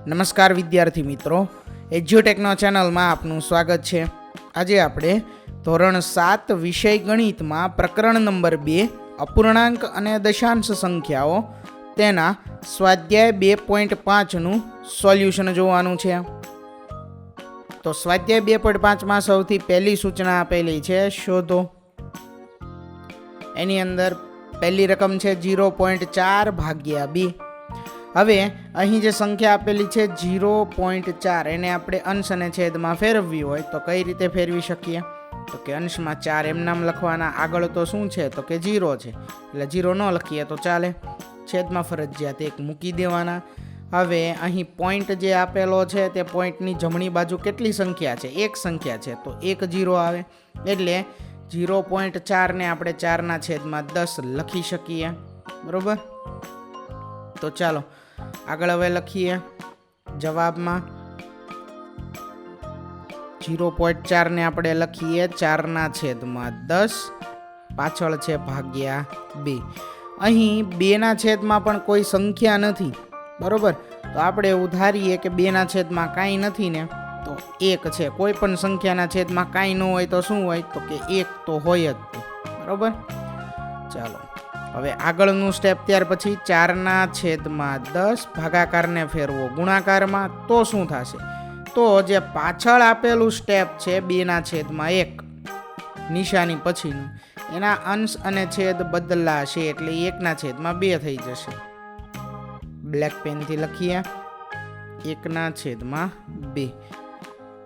નમસ્કાર વિદ્યાર્થી મિત્રો, એજ્યુટેકનો ચેનલમાં આપનું સ્વાગત છે। આજે આપણે ધોરણ 7 વિષય ગણિતમાં પ્રકરણ નંબર 2 અપૂર્ણાંક અને દશાંશ સંખ્યાઓ તેના સ્વાધ્યાય 2.5નું સોલ્યુશન જોવાનું છે। તો સ્વાધ્યાય 2.5માં સૌથી પહેલી સૂચના આપેલી છે શોધો। એની અંદર પહેલી રકમ છે 0.4 ભાગ્યા 2। હવે અહીં જે સંખ્યા આપેલી છે 0.4 એને આપણે અંશ અને છેદમાં ફેરવવી હોય તો કઈ રીતે ફેરવી શકીએ? તો કે અંશમાં 4 એમ નામ લખવાના, આગળ તો શું છે તો કે 0 છે એટલે 0 ન લખીએ તો ચાલે, છેદમાં ફરજિયાત 1 મૂકી દેવાના। હવે અહીં પોઈન્ટ જે આપેલો છે તે પોઈન્ટની જમણી બાજુ કેટલી સંખ્યા છે? એક સંખ્યા છે તો 1 0 આવે એટલે 0.4 ને આપણે 4 / 10 લખી શકીએ, બરોબર? તો ચાલો આગળ હવે લખીએ જવાબમાં 0.4 ને આપણે લખીએ 4 / 10, પાછળ છે ભાગ્યા 2। અહીં 2 / પણ કોઈ સંખ્યા નથી, બરોબર? તો આપણે એવું ધારીએ કે 2 / કાંઈ નથી ને તો 1 છે। કોઈ પણ સંખ્યાના છેદમાં કાંઈ ન હોય તો શું હોય તો કે 1 તો હોય જ, બરોબર? ચાલો હવે આગળનું સ્ટેપ, ત્યાર પછી 4 / 10 ભાગાકારને ફેરવો ગુણાકારમાં તો શું થશે? તો જે પાછળ આપેલું સ્ટેપ છે 2/1 નિશાની પછીનું, એના અંશ અને છેદ બદલાશે એટલે 1/2 થઈ જશે। બ્લેક પેનથી લખીએ 1/2।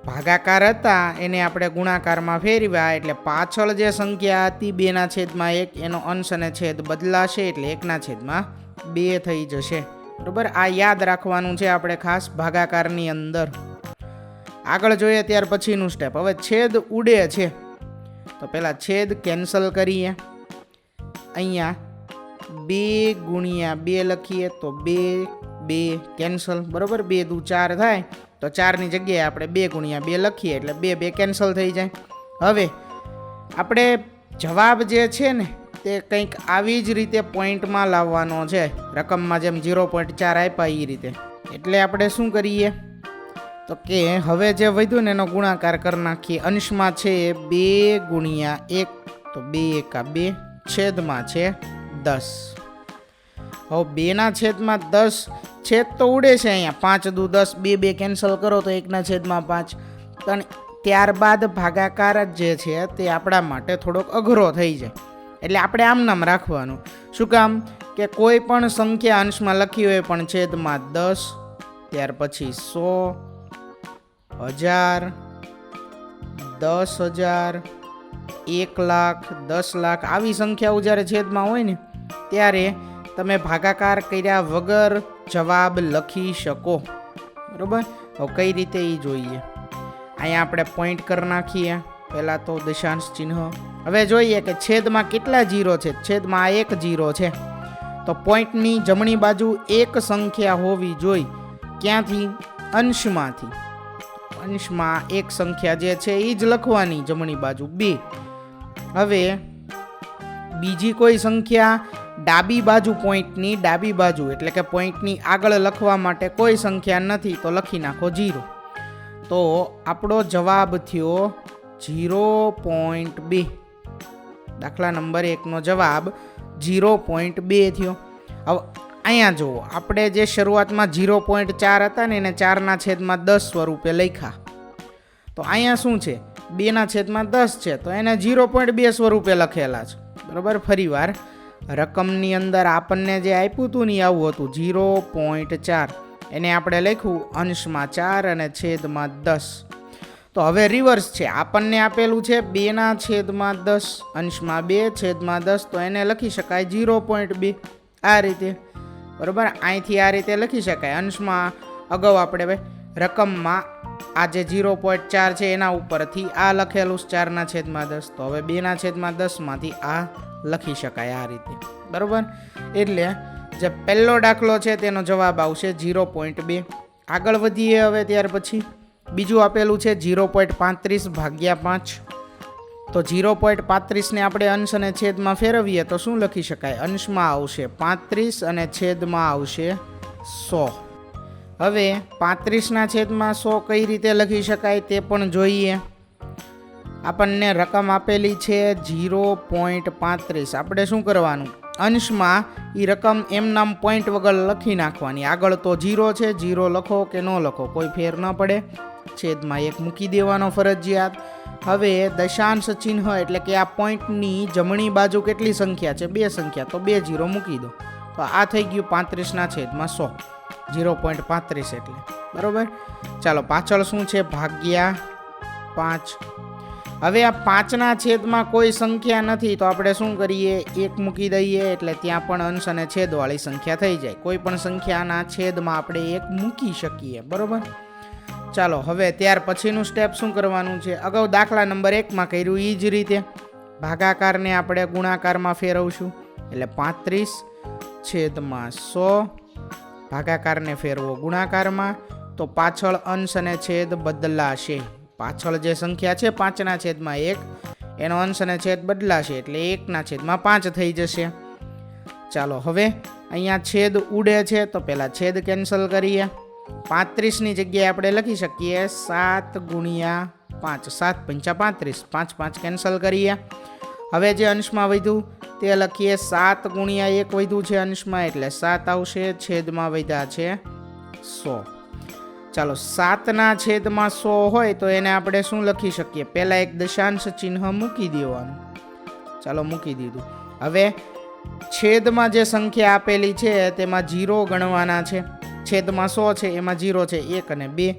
ભાગાકાર હતા એને આપણે ગુણાકારમાં ફેરવ્યા એટલે પાછળ જે સંખ્યા હતી 2/1 એનો અંશ અને છેદ બદલાશે એટલે 1/2 થઈ જશે, બરોબર? આ યાદ રાખવાનું છે આપણે ખાસ ભાગાકારની અંદર। આગળ જોઈએ ત્યાર પછીનું સ્ટેપ, હવે છેદ ઉડે છે તો પહેલા છેદ કેન્સલ કરીએ। અહીંયા 2 × 2 લખીએ તો 2 2 કેન્સલ, બરોબર? 2 દુ 4 થાય તો 4ની જગ્યાએ આપણે 2 × 2 લખીએ એટલે 2 2 કેન્સલ થઈ જાય। હવે આપણે જવાબ જે છે ને તે કંઈક આવી જ રીતે પોઈન્ટમાં લાવવાનો છે, રકમમાં જેમ 0.4 આપ્યા એ રીતે। એટલે આપણે શું કરીએ તો કે હવે જે વધ્યું ને એનો ગુણાકાર કરી નાખીએ। અંશમાં છે 2 × 1 તો 2 × 2, છેદમાં છે 10। હવે 2/10 છેદ તો ઉડે છે, અહીંયા 5 દુ 10, 2 2 કેન્સલ કરો તો 1/5। પણ ત્યારબાદ ભાગાકાર જે છે તે આપણા માટે થોડોક અઘરો થઈ જાય એટલે આપણે આમ નામ રાખવાનું। શું કામ? કે કોઈ પણ સંખ્યા અંશમાં લખી હોય પણ છેદમાં 10, ત્યાર પછી 100, 1000, 10,000, 1 લાખ, 10 લાખ આવી સંખ્યાઓ જ્યારે છેદમાં હોય ને ત્યારે તમે ભાગાકાર કર્યા વગર જવાબ લખી શકો, બરોબર? હવે કઈ રીતે એ જોઈએ। અહીંયા આપણે પોઈન્ટ કરી નાખીએ, પહેલા તો દશાંશ ચિહ્ન। હવે જોઈએ કે છેદમાં કેટલા 0 છે? છેદમાં આ 1 0 છે તો પોઈન્ટની જમણી બાજુ એક સંખ્યા હોવી જોઈએ। ક્યાંથી? અંશમાંથી। અંશમાં એક સંખ્યા જે છે એ જ લખવાની, જમણી બાજુ 2। હવે બીજી કોઈ સંખ્યા ડાબી બાજુ, પોઈન્ટની ડાબી બાજુ એટલે કે પોઈન્ટની આગળ લખવા માટે કોઈ સંખ્યા નથી તો લખી નાખો 0। તો આપણો જવાબ થયો 0.2। દાખલા નંબર 1નો જવાબ 0.2 થયો। હવે અહીંયા જુઓ, આપણે જે શરૂઆતમાં 0.4 હતા ને એને 4/10 સ્વરૂપે લખ્યા, તો અહીંયા શું છે 2/10 છે તો એને 0.2 સ્વરૂપે લખેલા છે, બરોબર? ફરીવાર રકમની અંદર આપણને જે આપ્યું હતું ને આવું હતું 0.4, એને આપણે લખ્યું અંશમાં 4 અને છેદમાં 10। તો હવે રિવર્સ છે, આપણને આપેલું છે 2/10 અંશમાં 2 છેદમાં 10 તો એને લખી શકાય 0.2 આ રીતે, બરોબર? અહીંથી આ રીતે લખી શકાય। અંશમાં અગાઉ આપણે રકમમાં આ જે 0.4 છે એના ઉપરથી આ લખેલું 4/10 તો હવે 2/10 માંથી આ લખી શકાય આ રીતે, બરોબર? એટલે જે પહેલો દાખલો છે તેનો જવાબ આવશે 0.2। આગળ વધીએ હવે ત્યાર પછી બીજું આપેલું છે 0.35 ભાગ્યા 5। તો 0.35 ને આપણે અંશ અને છેદમાં ફેરવીએ તો શું લખી શકાય? અંશમાં આવશે 35 અને છેદમાં આવશે 100। હવે 35ના છેદમાં 100 કઈ રીતે લખી શકાય તે પણ જોઈએ. આપણને રકમ આપેલી છે 0.35. આપણે શું કરવાનું, અંશમાં એ રકમ એમ નામ પોઈન્ટ વગર લખી નાખવાની. આગળ તો 0 છે, 0 લખો કે ન લખો કોઈ ફેર ન પડે. છેદમાં 1 મૂકી દેવાનો ફરજિયાત. હવે દશાંશ ચિહ્ન એટલે કે આ પોઈન્ટની જમણી બાજુ કેટલી સંખ્યા છે, 2 સંખ્યા, તો 2 0 મૂકી દો. તો આ થઈ ગયું 35ના છેદમાં 100, 0.35 એટલે બરોબર. ચાલો પાછળ શું છે, ભાગ્યા 5. હવે આ 5ના છેદમાં કોઈ સંખ્યા નથી તો આપણે શું કરીએ, 1 મૂકી દઈએ એટલે ત્યાં પણ અંશ અને છેદવાળી સંખ્યા થઈ જાય. કોઈ પણ સંખ્યાના છેદમાં આપણે 1 મૂકી શકીએ, બરોબર. ચાલો હવે ત્યાર પછીનું સ્ટેપ શું કરવાનું છે, અગાઉ દાખલા નંબર 1માં કર્યું એ જ રીતે ભાગાકારને આપણે ગુણાકારમાં ફેરવશું. એટલે 35/100 ભાગાકારને ફેરવો ગુણાકારમાં, તો પાછળ અંશ અને છેદ બદલાશે. પાછળ જે સંખ્યા છે 5ના છેદમાં 1 એનો અંશ અને છેદ બદલાશે એટલે 1ના છેદમાં 5 થઈ જશે. ચાલો હવે અહીંયા છેદ ઉડે છે તો પહેલા છેદ કેન્સલ કરીએ. 35ની જગ્યાએ આપણે લખી શકીએ 7 ગુણ્યા 5, 7 પંચા 35, 5 5 કેન્સલ કરીએ. હવે જે અંશમાં વધ્યું તે લખીએ 7 ગુણ્યા 1 વધ્યું છે અંશમાં એટલે 7 આવશે, છેદમાં વધ્યા છે 100. ચાલો 7ના છેદમાં 100 હોય તો એને આપણે શું લખી શકીએ, પહેલા એક દશાંશ ચિહ્ન મૂકી દેવાનું. ચાલો મૂકી દીધું. હવે છેદમાં જે સંખ્યા આપેલી છે તેમાં 0 ગણવાના છે. છેદમાં 100 છે એમાં 0 છે 1 અને 2.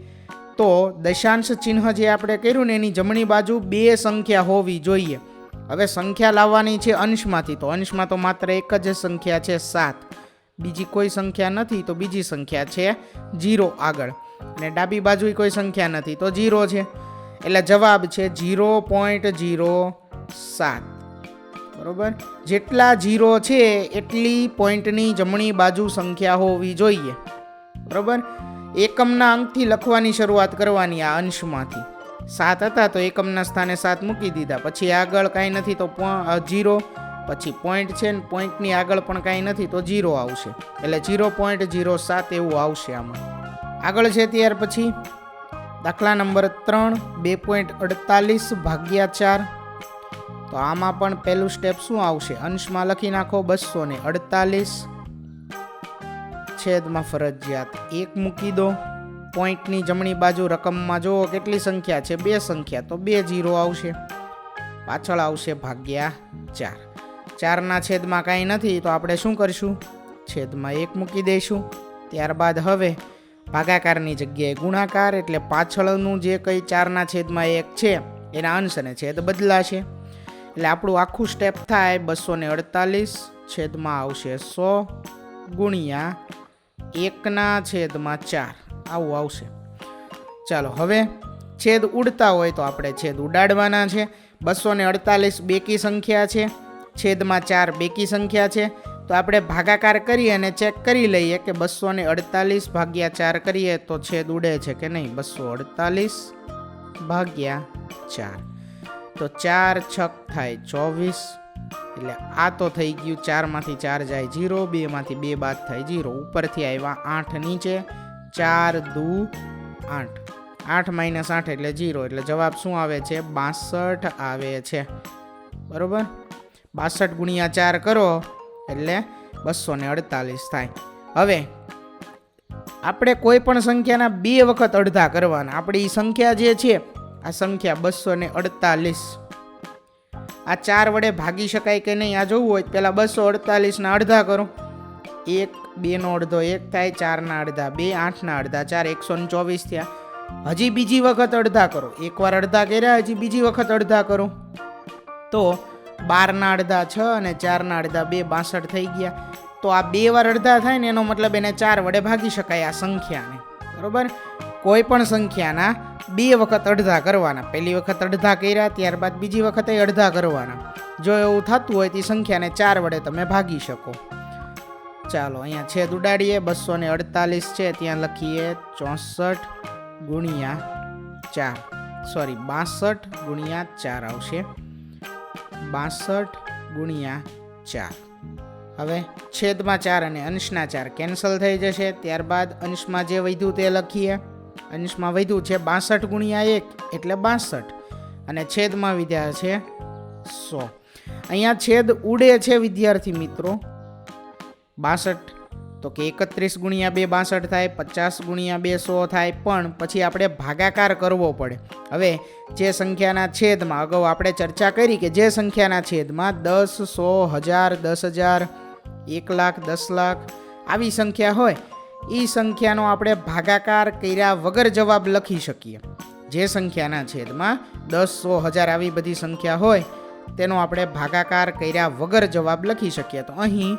તો દશાંશ ચિહ્ન જે આપણે કર્યું ને એની જમણી બાજુ 2 સંખ્યા હોવી જોઈએ. હવે સંખ્યા લાવવાની છે અંશમાંથી, તો અંશમાં તો માત્ર એક જ સંખ્યા છે 7, બીજી કોઈ સંખ્યા નથી તો બીજી સંખ્યા છે 0 આગળ, અને ડાબી બાજુ કોઈ સંખ્યા નથી તો 0 છે એટલે જવાબ છે 0.07. બરોબર. જેટલા 0 છે એટલી પોઈન્ટની જમણી બાજુ સંખ્યા હોવી જોઈએ. બરોબર. એકમના અંકથી લખવાની શરૂઆત કરવાની. આ અંશમાંથી 7 હતા તો એકમના સ્થાને 7 મૂકી દીધા, પછી આગળ કાંઈ નથી તો 0, પછી પોઈન્ટ છે ને પોઈન્ટની આગળ પણ કાંઈ નથી તો 0 આવશે એટલે 0.07 એવું આવશે આમાં. આગળ છે ત્યાર પછી દાખલા નંબર 3, 2.48 ભાગ્યા 4. તો આમાં પણ પહેલું સ્ટેપ શું આવશે, અંશમાં લખી નાખો 248, છેદમાં ફરજિયાત 1 મૂકી દો. પોઈન્ટની જમણી બાજુ રકમમાં જુઓ કેટલી સંખ્યા છે, 2 સંખ્યા, તો 2 0 આવશે. પાછળ આવશે ભાગ્યા 4. 4ના છેદમાં કાંઈ નથી તો આપણે શું કરશું, છેદમાં 1 મૂકી દઈશું. ત્યારબાદ હવે ભાગાકારની જગ્યાએ ગુણાકાર, એટલે પાછળનું જે કંઈ 4ના છેદમાં 1 છે એના અંશ અને છેદ બદલાશે. એટલે આપણું આખું સ્ટેપ થાય 248 છેદમાં આવશે 100 ગુણ્યા 1ના છેદમાં 4 આવું આવશે. ચાલો હવે છેદ ઉડતા હોય તો આપણે છેદ ઉડાડવાના છે. 248 બેકી સંખ્યા છે, છેદમાં 4 બેકી સંખ્યા છે, તો આપણે ભાગાકાર કરી અને ચેક કરી લઈએ કે 248 ભાગ્યા 4 કરીએ તો છેદ ઉડે છે કે નહીં. 248 ભાગ્યા 4 તો 4 છક થાય 24, એટલે આ તો થઈ ગયું 4માંથી 4 જાય 0, 2માંથી 2 બાદ થાય 0, ઉપરથી આવ્યા 8 નીચે, 4 દુ 8, 8 - 8 એટલે 0, એટલે જવાબ શું આવે છે, 62 આવે છે. બરોબર. 62 ગુણ્યા 4 કરો એટલે 248 થાય. હવે આપણે કોઈ પણ સંખ્યાના 2 વખત અડધા કરવાના. આપણી સંખ્યા જે છે આ સંખ્યા 248 આ 4 વડે ભાગી શકાય કે નહીં આ જોવું હોય પહેલાં 248ના અડધા કરો. 1, 2નો અડધો 1 થાય, 4ના અડધા 2, 8ના અડધા 4, 124 થયા. હજી બીજી વખત અડધા કરો. એકવાર અડધા કર્યા, હજી બીજી વખત અડધા કરો તો 12ના અડધા 6 અને 4ના અડધા 2, 62 થઈ ગયા. તો આ 2 વાર અડધા થાય ને એનો મતલબ એને 4 વડે ભાગી શકાય આ સંખ્યાને. બરોબર. કોઈ પણ સંખ્યાના 2 વખત અડધા કરવાના. પહેલી વખત અડધા કર્યા, ત્યારબાદ બીજી વખતે અડધા કરવાના. જો એવું થતું હોય તો સંખ્યાને 4 વડે તમે ભાગી શકો. ચાલો અહીંયા છેદ ઉડાડીએ. 248 છે ત્યાં લખીએ 64 ગુણ્યા 4, સોરી 62 ગુણ્યા 4 આવશે. 62 ગુણ્યા 4 હવે છેદમાં 4 અને અંશના 4 કેન્સલ થઈ જશે. ત્યારબાદ અંશમાં જે વધ્યું તે લખીએ. અંશમાં વધ્યું છે 62 ગુણ્યા 1 એટલે 62 અને છેદમાં વિધ્યા છે 100. અહીંયા છેદ ઉડે છે વિદ્યાર્થી મિત્રો. 62 તો કે 31 ગુણ્યા 2 62 થાય, 50 ગુણ્યા 2 100 થાય, પણ પછી આપણે ભાગાકાર કરવો પડે. હવે જે સંખ્યાના છેદમાં અગાઉ આપણે ચર્ચા કરી કે જે સંખ્યાના છેદમાં 10, 100, 1000, 10,000, 1 લાખ, 10 લાખ આવી સંખ્યા હોય એ સંખ્યાનો આપણે ભાગાકાર કર્યા વગર જવાબ લખી શકીએ. જે સંખ્યાના છેદમાં 10, 100, 1000 આવી બધી સંખ્યા હોય તેનો આપણે ભાગાકાર કર્યા વગર જવાબ લખી શકીએ. તો અહીં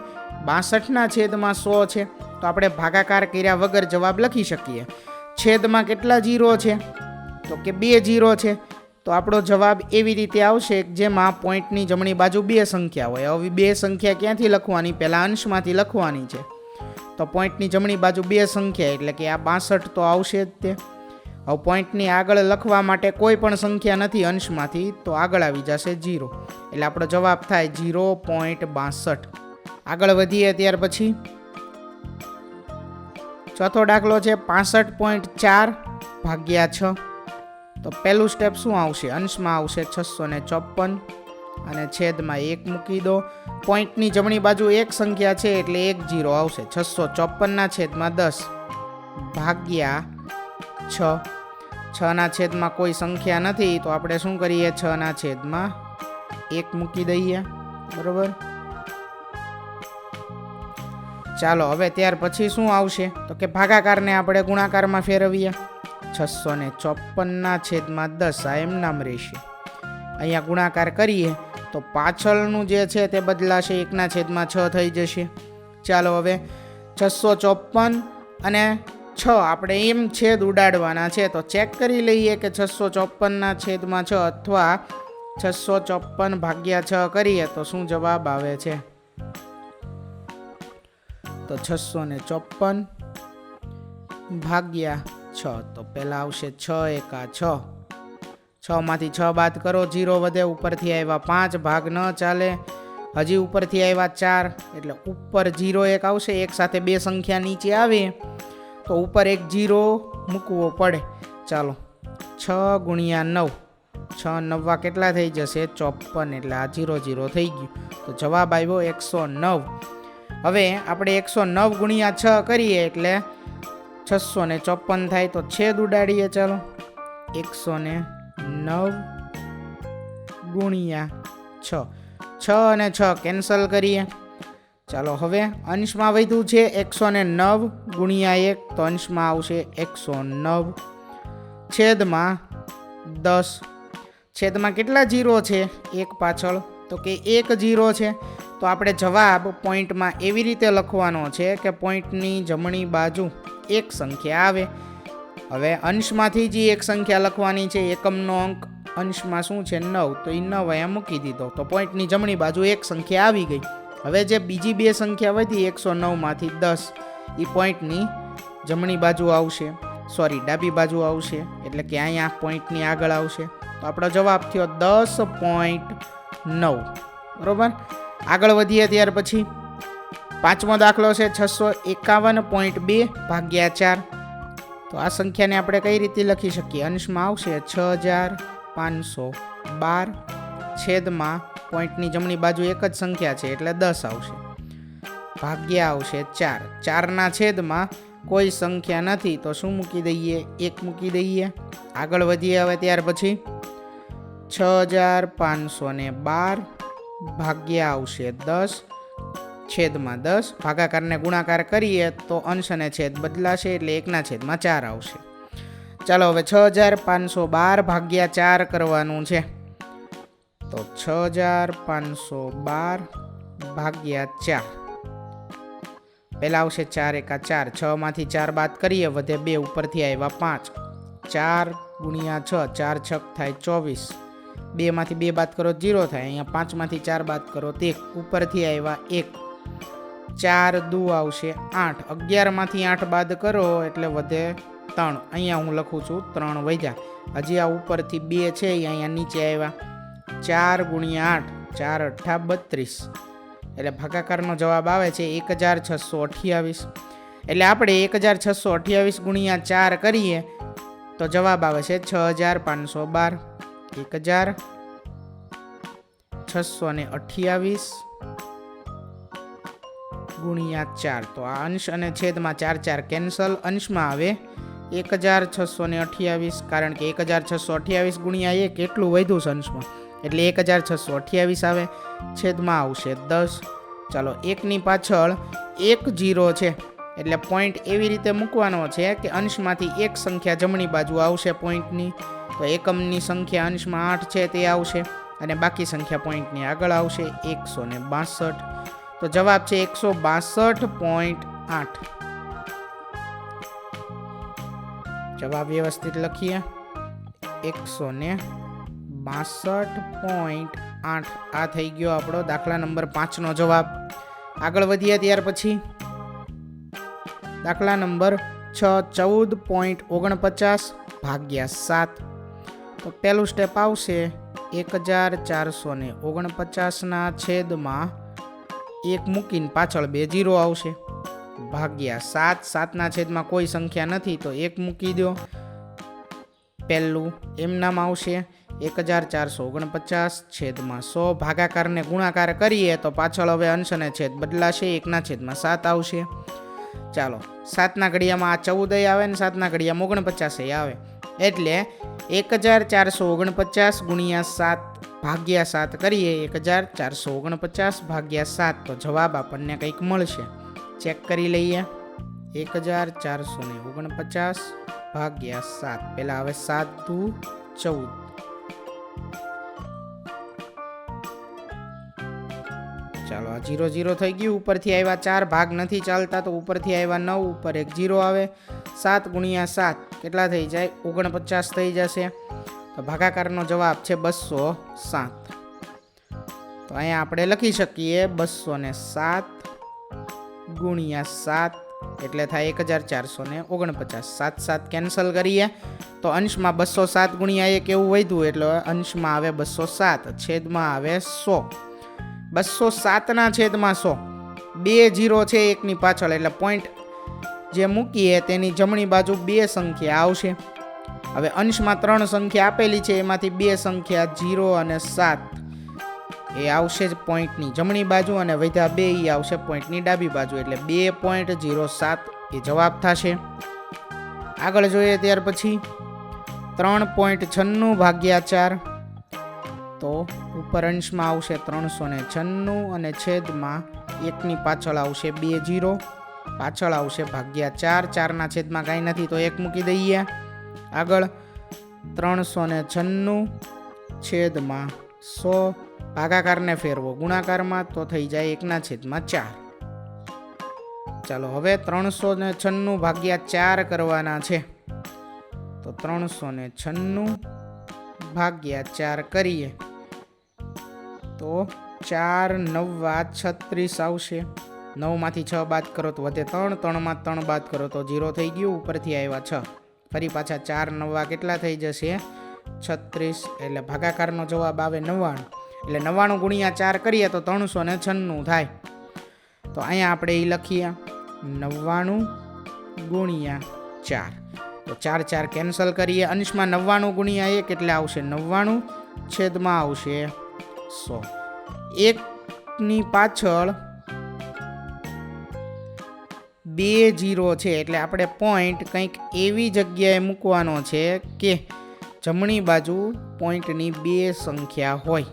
62ના છેદમાં 100 છે તો આપણે ભાગાકાર કર્યા વગર જવાબ લખી શકીએ. છેદમાં કેટલા 0 છે તો કે 2 0 છે. તો આપણો જવાબ એવી રીતે આવશે જેમાં પોઈન્ટની જમણી બાજુ 2 સંખ્યા હોય. હવે 2 સંખ્યા ક્યાંથી લખવાની? પહેલાં અંશમાંથી લખવાની છે. તો પોઈન્ટની જમણી બાજુ 2 સંખ્યા એટલે કે આ 62 તો આવશે જ તે. હવે પોઈન્ટની આગળ લખવા માટે કોઈ પણ સંખ્યા નથી અંશમાંથી, તો આગળ આવી જશે 0 એટલે આપણો જવાબ થાય 0.62. આગળ વધીએ ત્યાર પછી ચોથો દાખલો છે 65.4 ભાગ્યા 6. તો પહેલું સ્ટેપ શું આવશે? અંશમાં આવશે 654 અને છેદમાં 1 મૂકી દો. પોઈન્ટની જમણી બાજુ એક સંખ્યા છે એટલે 1 0 આવશે. 654ના છેદમાં 10 ભાગ્યા 6. 6ના છેદમાં કોઈ સંખ્યા નથી તો આપણે શું કરીએ? 6ના છેદમાં 1 મૂકી દઈએ. બરોબર. ચાલો હવે ત્યાર પછી શું આવશે તો કે ભાગાકારને આપણે ગુણાકારમાં ફેરવીએ. 654ના છેદમાં 10 આ એમ નામ રહેશે. અહીંયા ગુણાકાર કરીએ તો પાછળનું જે છે તે બદલાશે, 1ના છેદમાં 6 થઈ જશે. ચાલો હવે 654 અને 6 આપણે એમ છેદ ઉડાડવાના છે તો ચેક કરી લઈએ કે 654ના છેદમાં 6 અથવા 654 ભાગ્યા 6 કરીએ તો શું જવાબ આવે છે? તો 654 ભાગ્યા 6 તો પહેલા આવશે 6 એકા 6. 6 માંથી 6 બાદ કરો, 0 વધે. ઉપરથી આવ્યા 5, ભાગ ન ચાલે. હજી ઉપરથી આવ્યા 4 એટલે ઉપર 0 1 આવશે. એક સાથે બે સંખ્યા નીચે આવે તો ઉપર એક 0 મૂકવો પડે. ચાલો 6 ગુણ્યા 9, 6 9 કેટલા થઈ જશે? 54 એટલે આ 0 0 થઈ ગયું. તો જવાબ આવ્યો 109. હવે આપણે 109 ગુણ્યા 6 કરીએ એટલે 654 થાય. તો છેદ ઉડાડીએ. ચાલો 109 ગુણ્યા 6, 6 અને 6 કેન્સલ કરીએ. ચાલો હવે અંશમાં વધ્યું છે 109 ગુણ્યા 1 તો અંશમાં આવશે 109 છેદમાં 10. છેદમાં કેટલા 0 છે? 1 પાછળ તો કે 1 0 છે. તો આપણે જવાબ પોઈન્ટમાં એવી રીતે લખવાનો છે કે પોઈન્ટની જમણી બાજુ એક સંખ્યા આવે. હવે અંશમાંથી જ એક સંખ્યા લખવાની છે. એકમનો અંક અંશમાં શું છે? 9, તો એ 9 અહીંયા મૂકી દીધો તો પોઈન્ટની જમણી બાજુ એક સંખ્યા આવી ગઈ. હવે જે બીજી બે સંખ્યા વધી 109 માંથી 10 એ પોઈન્ટની જમણી બાજુ આવશે, ડાબી બાજુ આવશે એટલે કે અહીંયા પોઈન્ટની આગળ આવશે. તો આપણો જવાબ થયો 10.9. બરોબર. આગળ વધીએ ત્યાર પછી પાંચમો દાખલો છે 651.2 ભાગ્યા 4. તો આ સંખ્યાને આપણે કઈ રીતે લખી શકીએ? અંશમાં આવશે 6512 છેદમાં પોઈન્ટની જમણી બાજુ એક જ સંખ્યા છે એટલે 10 આવશે, ભાગ્યા આવશે 4. 4ના છેદમાં કોઈ સંખ્યા નથી તો શું મૂકી દઈએ? 1 મૂકી દઈએ. આગળ વધીએ હવે ત્યાર પછી 6512 ભાગ્યા આવશે 10 છેદમાં 10. ભાગાકારને ગુણાકાર કરીએ તો અંશ અને છેદ બદલાશે એટલે 1ના છેદમાં 4 આવશે. ચાલો હવે 6512 ભાગ્યા 4 કરવાનું છે. તો 6512 ભાગ્યા 4 પહેલા આવશે 4 એકા 4, 6 માંથી 4 બાદ કરીએ વધે 2, ઉપરથી આવ્યા 5, 4 ગુણ્યા 6, 4 6 થાય 24, 2 માંથી 2 બાદ કરો 0 થાય. અહીંયા 5 માંથી 4 બાદ કરો 1, ઉપરથી આવ્યા 1, 4 દુ આવશે 8, 11 માંથી 8 બાદ કરો એટલે વધે 3. અહીંયા હું લખું છું 3 વધ્યા. હજી આ ઉપરથી 2 છે એ અહીંયા નીચે આવ્યા. 4 ગુણ્યા 8, 4 8 32, એટલે ભાગાકારનો જવાબ આવે છે 1628. એટલે આપણે 1628 ગુણ્યા 4 કરીએ તો જવાબ આવે છે 6512. 1628 ગુણ્યા 4. તો આ અંશ અને છેદમાં 4 કેન્સલ. અંશમાં આવે 1628, કારણ કે 1628 ગુણ્યા 1 એટલું વધ્યું છે અંશમાં, એટલે 1628 આવે. છેદમાં આવશે 10. ચાલો, એકની પાછળ 1 0 છે, એટલે પોઈન્ટ એવી રીતે મૂકવાનો છે કે અંશમાંથી એક સંખ્યા જમણી બાજુ આવશે પોઈન્ટની. તો એકમની સંખ્યા અંશમાં 8 છે તે આવશે, અને બાકી સંખ્યા પોઈન્ટની આગળ આવશે 162. તો જવાબ છે 162.8. જવાબ વ્યવસ્થિત લખીએ, 162.8. આ થઈ ગયો આપણો દાખલા નંબર 5નો જવાબ. આગળ વધીએ ત્યાર પછી દાખલા નંબર 6, 14.49 ભાગ્યા 7. તો પહેલું સ્ટેપ આવશે 1449 છેદમાં 1 મૂકીને પાછળ 2 0 આવશે, ભાગ્યા 7. 7ના છેદમાં કોઈ સંખ્યા નથી તો 1 મૂકી દો. પહેલું એમનામ આવશે 1449 છેદમાં 100. ભાગાકારને ગુણાકાર કરીએ તો પાછળ હવે અંશ અને છેદ બદલાશે, 1/7 આવશે. ચાલો, 7ના ઘડિયામાં આ 14 આવે ને 7ના ઘડિયામાં 49 આવે, એટલે 1449 ગુણ્યા 7 ભાગ્યા 7 કરીએ, 1449 ભાગ્યા 7. તો જવાબ આપણને કંઈક મળશે. ચેક કરી લઈએ. 1449 ભાગ્યા 7. પહેલા હવે 7 દુ 14. ચાલો, આ 0 0 થઈ ગયું. ઉપરથી આવ્યા 4, ભાગ નથી ચાલતા તો ઉપરથી આવ્યા 9, ઉપર એક 0 આવે. 7 ગુણ્યા 7 કેટલા થઈ જાય? 49 થઈ જશે. તો ભાગાકારનો જવાબ છે 207. તો અહીંયા આપણે લખી શકીએ 207 ગુણ્યા 7 એટલે થાય 1449. 7 કેન્સલ કરીએ તો અંશમાં 207 ગુણ્યા 1 એવું વધ્યું, એટલે અંશમાં આવે 207, છેદમાં આવે 100. 207ના છેદમાં 100. 2 0 છે એકની પાછળ, એટલે પોઈન્ટ જે મૂકીએ તેની જમણી બાજુ 2 સંખ્યા આવશે. હવે અંશમાં 3 સંખ્યા આપેલી છે, એમાંથી 2 સંખ્યા 0 અને 7 એ આવશે જ પોઈન્ટની જમણી બાજુ, અને વધ્યા 2 એ આવશે પોઈન્ટની ડાબી બાજુ, એટલે 2.07 એ જવાબ થશે. આગળ જોઈએ ત્યાર પછી 3.96 ભાગ્યા 4. તો ઉપર અંશમાં આવશે 396 અને છેદમાં 1ની પાછળ આવશે 2 0, પાછળ આવશે ભાગ્યા 4. 4ના છેદમાં કાંઈ નથી તો 1 મૂકી દઈએ. આગળ 396 છેદમાં 100. ભાગાકારને ફેરવો ગુણાકારમાં તો થઈ જાય 1/4. ચાલો, હવે 396 ભાગ્યા 4 કરવાના છે. તો 396 ભાગ્યા 4 કરીએ તો 4 9 36 આવશે. 9માંથી 6 બાદ કરો તો વધે 3, 3માં 3 બાદ કરો તો 0 થઈ ગયું. ઉપરથી આવ્યા 6, ફરી પાછા 4 9 કેટલા થઈ જશે? 36. એટલે ભાગાકારનો જવાબ આવે 99. એટલે 99 ગુણ્યા 4 કરીએ તો 396 થાય. તો અહીંયા આપણે એ લખીએ 99 ગુણ્યા 4. તો 4 કેન્સલ કરીએ. અંશમાં 99 ગુણ્યા 1 એટલે આવશે 99, છેદમાં આવશે 100. 1ની પાછળ 2 0 છે, એટલે આપણે પોઈન્ટ કંઈક એવી જગ્યાએ મૂકવાનો છે કે જમણી બાજુ પોઈન્ટની 2 સંખ્યા હોય.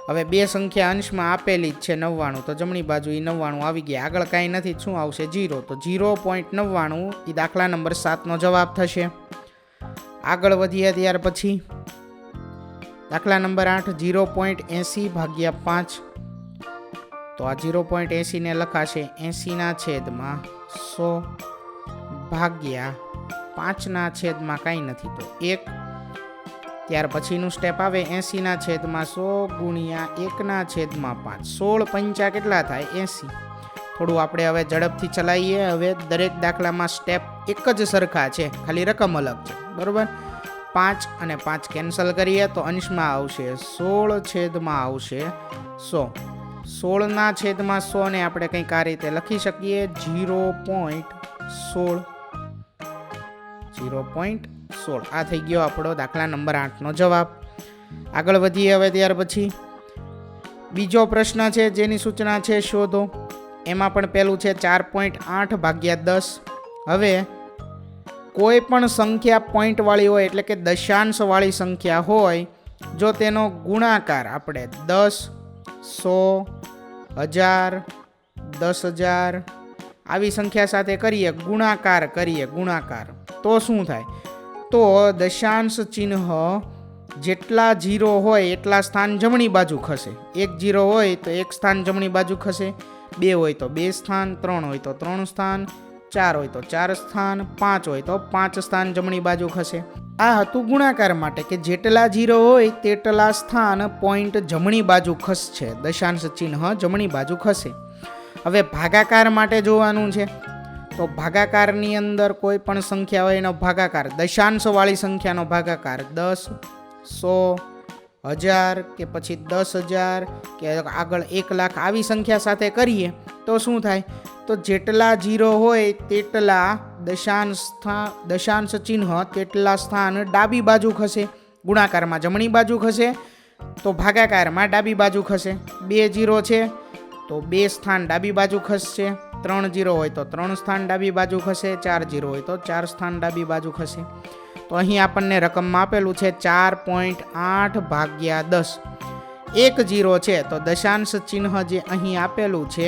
હવે 2 સંખ્યા અંશમાં આપેલી જ છે 99, તો જમણી બાજુ એ 99 આવી ગયા. આગળ કાંઈ નથી, શું આવશે? 0. તો 0.99 એ દાખલા નંબર 7નો જવાબ થશે. આગળ વધીએ ત્યાર પછી દાખલા નંબર 8, 0.80 ભાગ્યા 5. તો આ 0.80 ને લખાશે 80ના છેદમાં 100 ભાગ્યા 5ના છેદમાં કાંઈ નથી તો 1. ત્યાર પછીનું સ્ટેપ આવે 80ના છેદમાં 100 ગુણ્યા 1ના છેદમાં 5. 16 પંચા કેટલા થાય? 80. થોડું આપણે હવે ઝડપથી ચલાવીએ. હવે દરેક દાખલામાં સ્ટેપ એક જ સરખા છે, ખાલી રકમ અલગ છે, બરોબર. 5 અને 5 કેન્સલ કરીએ તો અંશમાં આવશે 16, છેદમાં આવશે 100. 16 છેદમાં 100 ને આપણે કંઈક આ રીતે લખી શકીએ 0.16. 0.16 આ થઈ ગયો આપણો દાખલા નંબર 8નો જવાબ. આગળ વધીએ હવે. ત્યાર પછી બીજો પ્રશ્ન છે જેની સૂચના છે શોધો. એમાં પણ પેલું છે 4.8 ભાગ્યા 10. હવે કોઈ પણ સંખ્યા પોઈન્ટવાળી હોય એટલે કે દશાંશવાળી સંખ્યા હોય, જો તેનો ગુણાકાર આપણે 10, 100, 1000, 10,000 આવી સંખ્યા સાથે કરીએ, ગુણાકાર કરીએ, તો શું થાય? તો દશાંશ ચિહ્ન જેટલા 0 હોય એટલા સ્થાન જમણી બાજુ ખસે. 1 0 હોય તો 1 સ્થાન જમણી બાજુ ખસે, 2 હોય તો 2 સ્થાન, 3 હોય તો 3 સ્થાન, 4 હોય તો 4 સ્થાન, 5 હોય તો 5 સ્થાન જમણી બાજુ ખસે. આ હતું ગુણાકાર માટે કે જેટલા 0 હોય તેટલા સ્થાન પોઈન્ટ જમણી બાજુ ખસશે, દશાંશ ચિહ્ન જમણી બાજુ ખસે. હવે ભાગાકાર માટે જોવાનું છે. તો ભાગાકારની અંદર કોઈ પણ સંખ્યા હોય એનો ભાગાકાર, દશાંશવાળી સંખ્યાનો ભાગાકાર 10, 100, 1000 કે પછી 10,000 કે આગળ 1 લાખ આવી સંખ્યા સાથે કરીએ તો શું થાય? તો જેટલા 0 હોય તેટલા દશાંશ ચિહ્ન તેટલા સ્થાન ડાબી બાજુ ખસે. ગુણાકારમાં જમણી બાજુ ખસે તો ભાગાકારમાં ડાબી બાજુ ખસે. 2 0 છે તો 2 સ્થાન ડાબી બાજુ ખસશે. 3 0 હોય તો 3 સ્થાન ડાબી બાજુ ખસે. 4 0 હોય તો 4 સ્થાન ડાબી બાજુ ખસે. તો અહીં આપણને રકમમાં આપેલું છે 4.8 ભાગ્યા 10. 1 0 છે તો દશાંશ ચિહ્ન જે અહીં આપેલું છે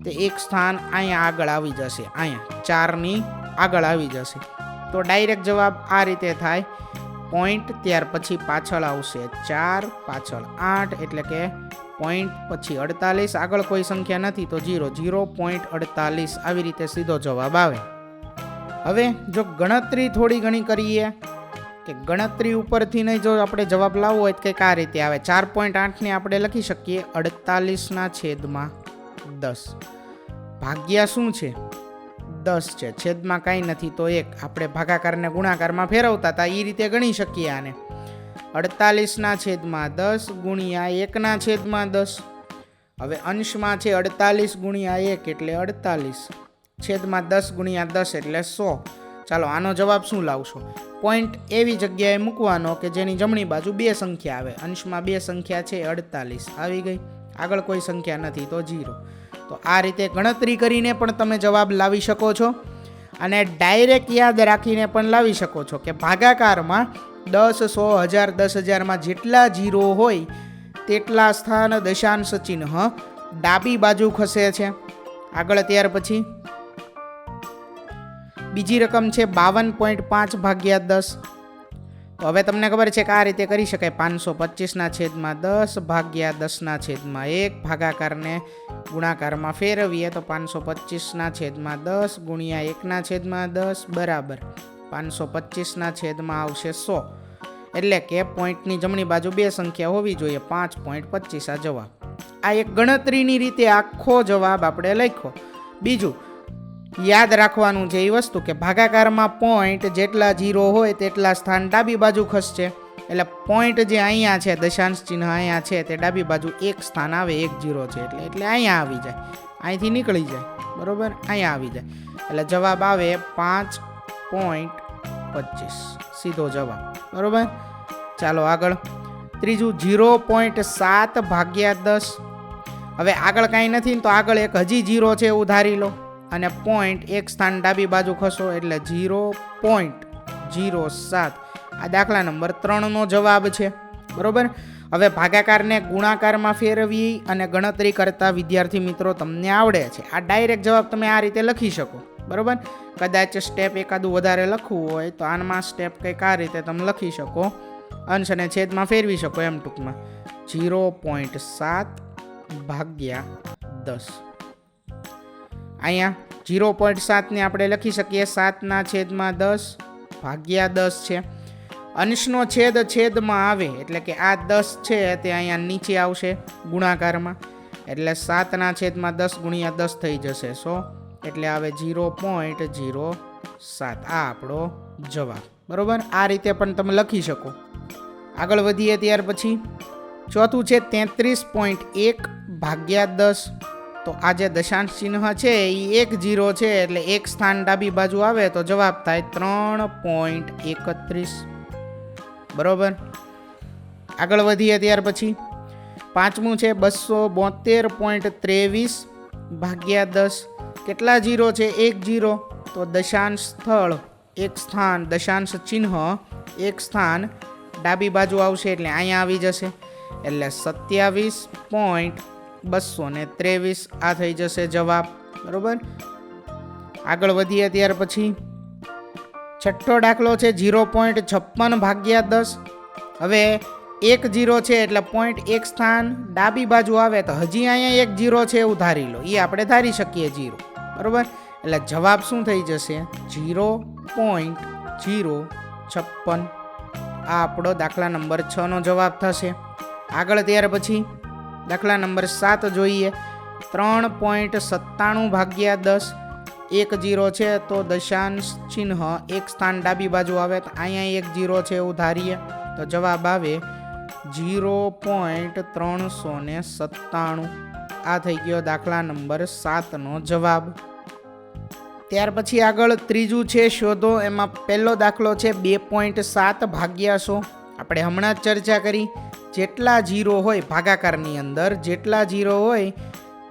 તે એક સ્થાન અહીંયા આગળ આવી જશે, અહીંયા 4ની આગળ આવી જશે. તો ડાયરેક્ટ જવાબ આ રીતે થાય. પોઈન્ટ ત્યાર પછી પાછળ આવશે 4, પાછળ 8 એટલે કે પોઈન્ટ પછી 48, આગળ કોઈ સંખ્યા નથી તો 0, 0.48 આવી રીતે સીધો જવાબ આવે. હવે જો ગણતરી થોડી ઘણી કરીએ કે ગણતરી ઉપરથી નહીં, જો આપણે જવાબ લાવવો હોય તો કંઈક આ રીતે આવે. 4.8 ને આપણે લખી શકીએ 48/10. ભાગ્યા શું છે? 10 છે, છેદમાં કાંઈ નથી તો 1. આપણે ભાગાકારને ગુણાકારમાં ફેરવતા હતા એ રીતે ગણી શકીએ આને. 48/10 ગુણ્યા 1/10. હવે અંશમાં છે 48 ગુણ્યા 1 એટલે 48, છેદમાં 10 ગુણ્યા 10 એટલે 100. ચાલો આનો જવાબ શું લાવશો? પોઈન્ટ એવી જગ્યાએ મૂકવાનો કે જેની જમણી બાજુ 2 સંખ્યા આવે. અંશમાં 2 સંખ્યા છે 48 આવી ગઈ, આગળ કોઈ સંખ્યા નથી તો 0. તો આ રીતે ગણતરી કરીને પણ તમે જવાબ લાવી શકો છો અને ડાયરેક્ટ યાદ રાખીને પણ લાવી શકો છો કે ભાગાકારમાં 10, 100, 1000, 10,000માં જેટલા 0 હોય તેટલા સ્થાન દશાંશ ચિહ્ન ડાબી બાજુ ખસે છે. આગળ ત્યાર પછી બીજી રકમ છે 52.5 ભાગ્યા 10. તો હવે તમને ખબર છે કે આ રીતે કરી શકાય. 525/10 ભાગ્યા 10/1. ભાગાકારને ગુણાકારમાં ફેરવીએ તો 525/10 ગુણ્યા 1/10 બરાબર 525 આવશે 100. એટલે કે પોઈન્ટની જમણી બાજુ 2 સંખ્યા હોવી જોઈએ. 5.25 આ જવાબ. આ એક ગણતરીની રીતે આખો જવાબ આપણે લખ્યો. બીજું યાદ રાખવાનું છે એ વસ્તુ કે ભાગાકારમાં પોઈન્ટ જેટલા 0 હોય તેટલા સ્થાન ડાબી બાજુ ખસશે. એટલે પોઈન્ટ જે અહીંયા છે, દશાંશ ચિહ્ન અહીંયા છે, તે ડાબી બાજુ 1 સ્થાન આવે. 1 0 છે એટલે અહીંયા આવી જાય, અહીંથી નીકળી જાય, બરોબર, અહીંયા આવી જાય. એટલે જવાબ આવે 5.25 સીધો જવાબ, બરોબર. ચાલો આગળ. ત્રીજું 0.7 ભાગ્યા 10. હવે આગળ કાંઈ નથી તો આગળ એક હજી 0 છે એવું ધારી લો અને પોઈન્ટ 1 સ્થાન ડાબી બાજુ ખસો એટલે 0.07. આ દાખલા નંબર 3નો જવાબ છે, બરોબર. હવે ભાગાકારને ગુણાકારમાં ફેરવી અને ગણતરી કરતા વિદ્યાર્થી મિત્રો તમને આવડે છે. આ ડાયરેક્ટ જવાબ તમે આ રીતે લખી શકો, બરોબર. કદાચ સ્ટેપ એકાદું વધારે લખવું હોય તો આમાં સ્ટેપ કંઈક આ રીતે તમે લખી શકો, અંશ અને છેદમાં ફેરવી શકો એમ ટૂંકમાં. 0.7 ભાગ્યા 10. અહીંયા 0.7 ને આપણે લખી શકીએ 7/10 ભાગ્યા 10 છે. અંશનો છેદ છેદમાં આવે એટલે કે આ 10 છે તે અહીંયા નીચે આવશે ગુણાકારમાં, એટલે 7/10 ગુણ્યા 10 થઈ જશે 100. એટલે આવે 0.07. આ આપણો જવાબ, બરોબર. આ રીતે પણ તમે લખી શકો. આગળ વધીએ ત્યાર પછી ચોથું છે 33.1 ભાગ્યા 10. તો આ જે દશાંશ ચિહ્ન છે એ 1 0 છે એટલે એક સ્થાન ડાબી બાજુ આવે તો જવાબ થાય 3.31. બરોબર. આગળ વધીએ ત્યાર પછી પાંચમું છે 272.23 ભાગ્યા 10. કેટલા 0 છે? 1 0. તો દશાંશ સ્થળ એક સ્થાન, દશાંશ ચિહ્ન એક સ્થાન ડાબી બાજુ આવશે એટલે અહીંયા આવી જશે એટલે 27.223 આ થઈ જશે જવાબ. બરોબર. આગળ વધીએ ત્યાર પછી છઠ્ઠો દાખલો છે 0.56 ભાગ્યા 10. હવે 1 0 છે એટલે પોઈન્ટ એક સ્થાન ડાબી બાજુ આવે તો હજી અહીંયા 1 0 છે એવું ધારી લો. એ આપણે ધારી શકીએ 0. બરોબર. એટલે જવાબ શું થઈ જશે? 0.056. આ આપણો દાખલા નંબર 6 નો જવાબ થશે. આગળ ત્યાર પછી દાખલા નંબર 7 જોઈએ. 3.97 ભાગ્યા 10. 1 0 છે તો દશાંશ ચિહ્ન એક સ્થાન ડાબી બાજુ આવે તો અહીંયા 1 0 છે એવું ધારીએ તો જવાબ આવે 0.397. આ થઈ ગયો દાખલા નંબર 7 નો જવાબ. ત્યાર પછી આગળ ત્રીજું છે શોધો. એમાં પહેલો દાખલો છે 2.7 ભાગ્યા 100. આપણે હમણાં જ ચર્ચા કરી જેટલા 0 હોય ભાગાકારની અંદર જેટલા 0 હોય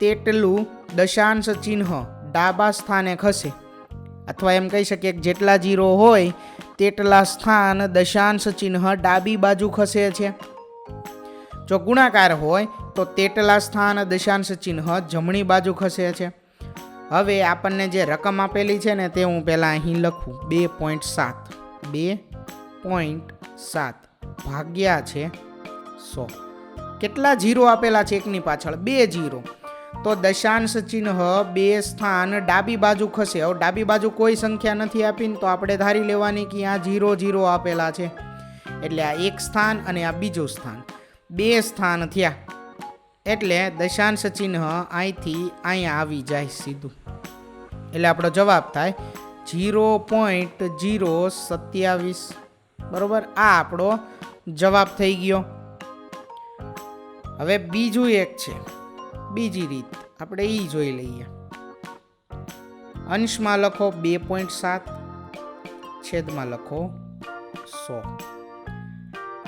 તેટલું દશાંશ ચિહ્ન ડાબા સ્થાને ખસે, અથવા એમ કહી શકીએ કે જેટલા 0 હોય તેટલા સ્થાન દશાંશ ચિહ્ન ડાબી બાજુ ખસે છે. જો ગુણાકાર હોય તો તેટલા સ્થાન દશાંશ ચિહ્ન જમણી બાજુ ખસે છે. હવે આપણને જે રકમ આપેલી છે ને તે હું પહેલાં અહીં લખું 2.7 ભાગ્યા છે 100. કેટલા 0 આપેલા છે એકની પાછળ? 2 0. તો દશાંશ ચિહ્ન 2 સ્થાન ડાબી બાજુ ખસે. હવે ડાબી બાજુ કોઈ સંખ્યા નથી આપીને તો આપણે ધારી લેવાની કે આ 0 0 આપેલા છે એટલે આ એક સ્થાન અને આ બીજું સ્થાન 2 સ્થાન થયા એટલે દશાંશ ચિહ્ન અહીંથી અહીંયા આવી જાય સીધું એટલે આપણો જવાબ થાય 0.027. બરોબર. આ આપણો જવાબ થઈ ગયો. હવે બીજું એક છે, બીજી રીત આપણે એ જોઈ લઈએ. અંશમાં લખો 2.7, છેદમાં લખો 100.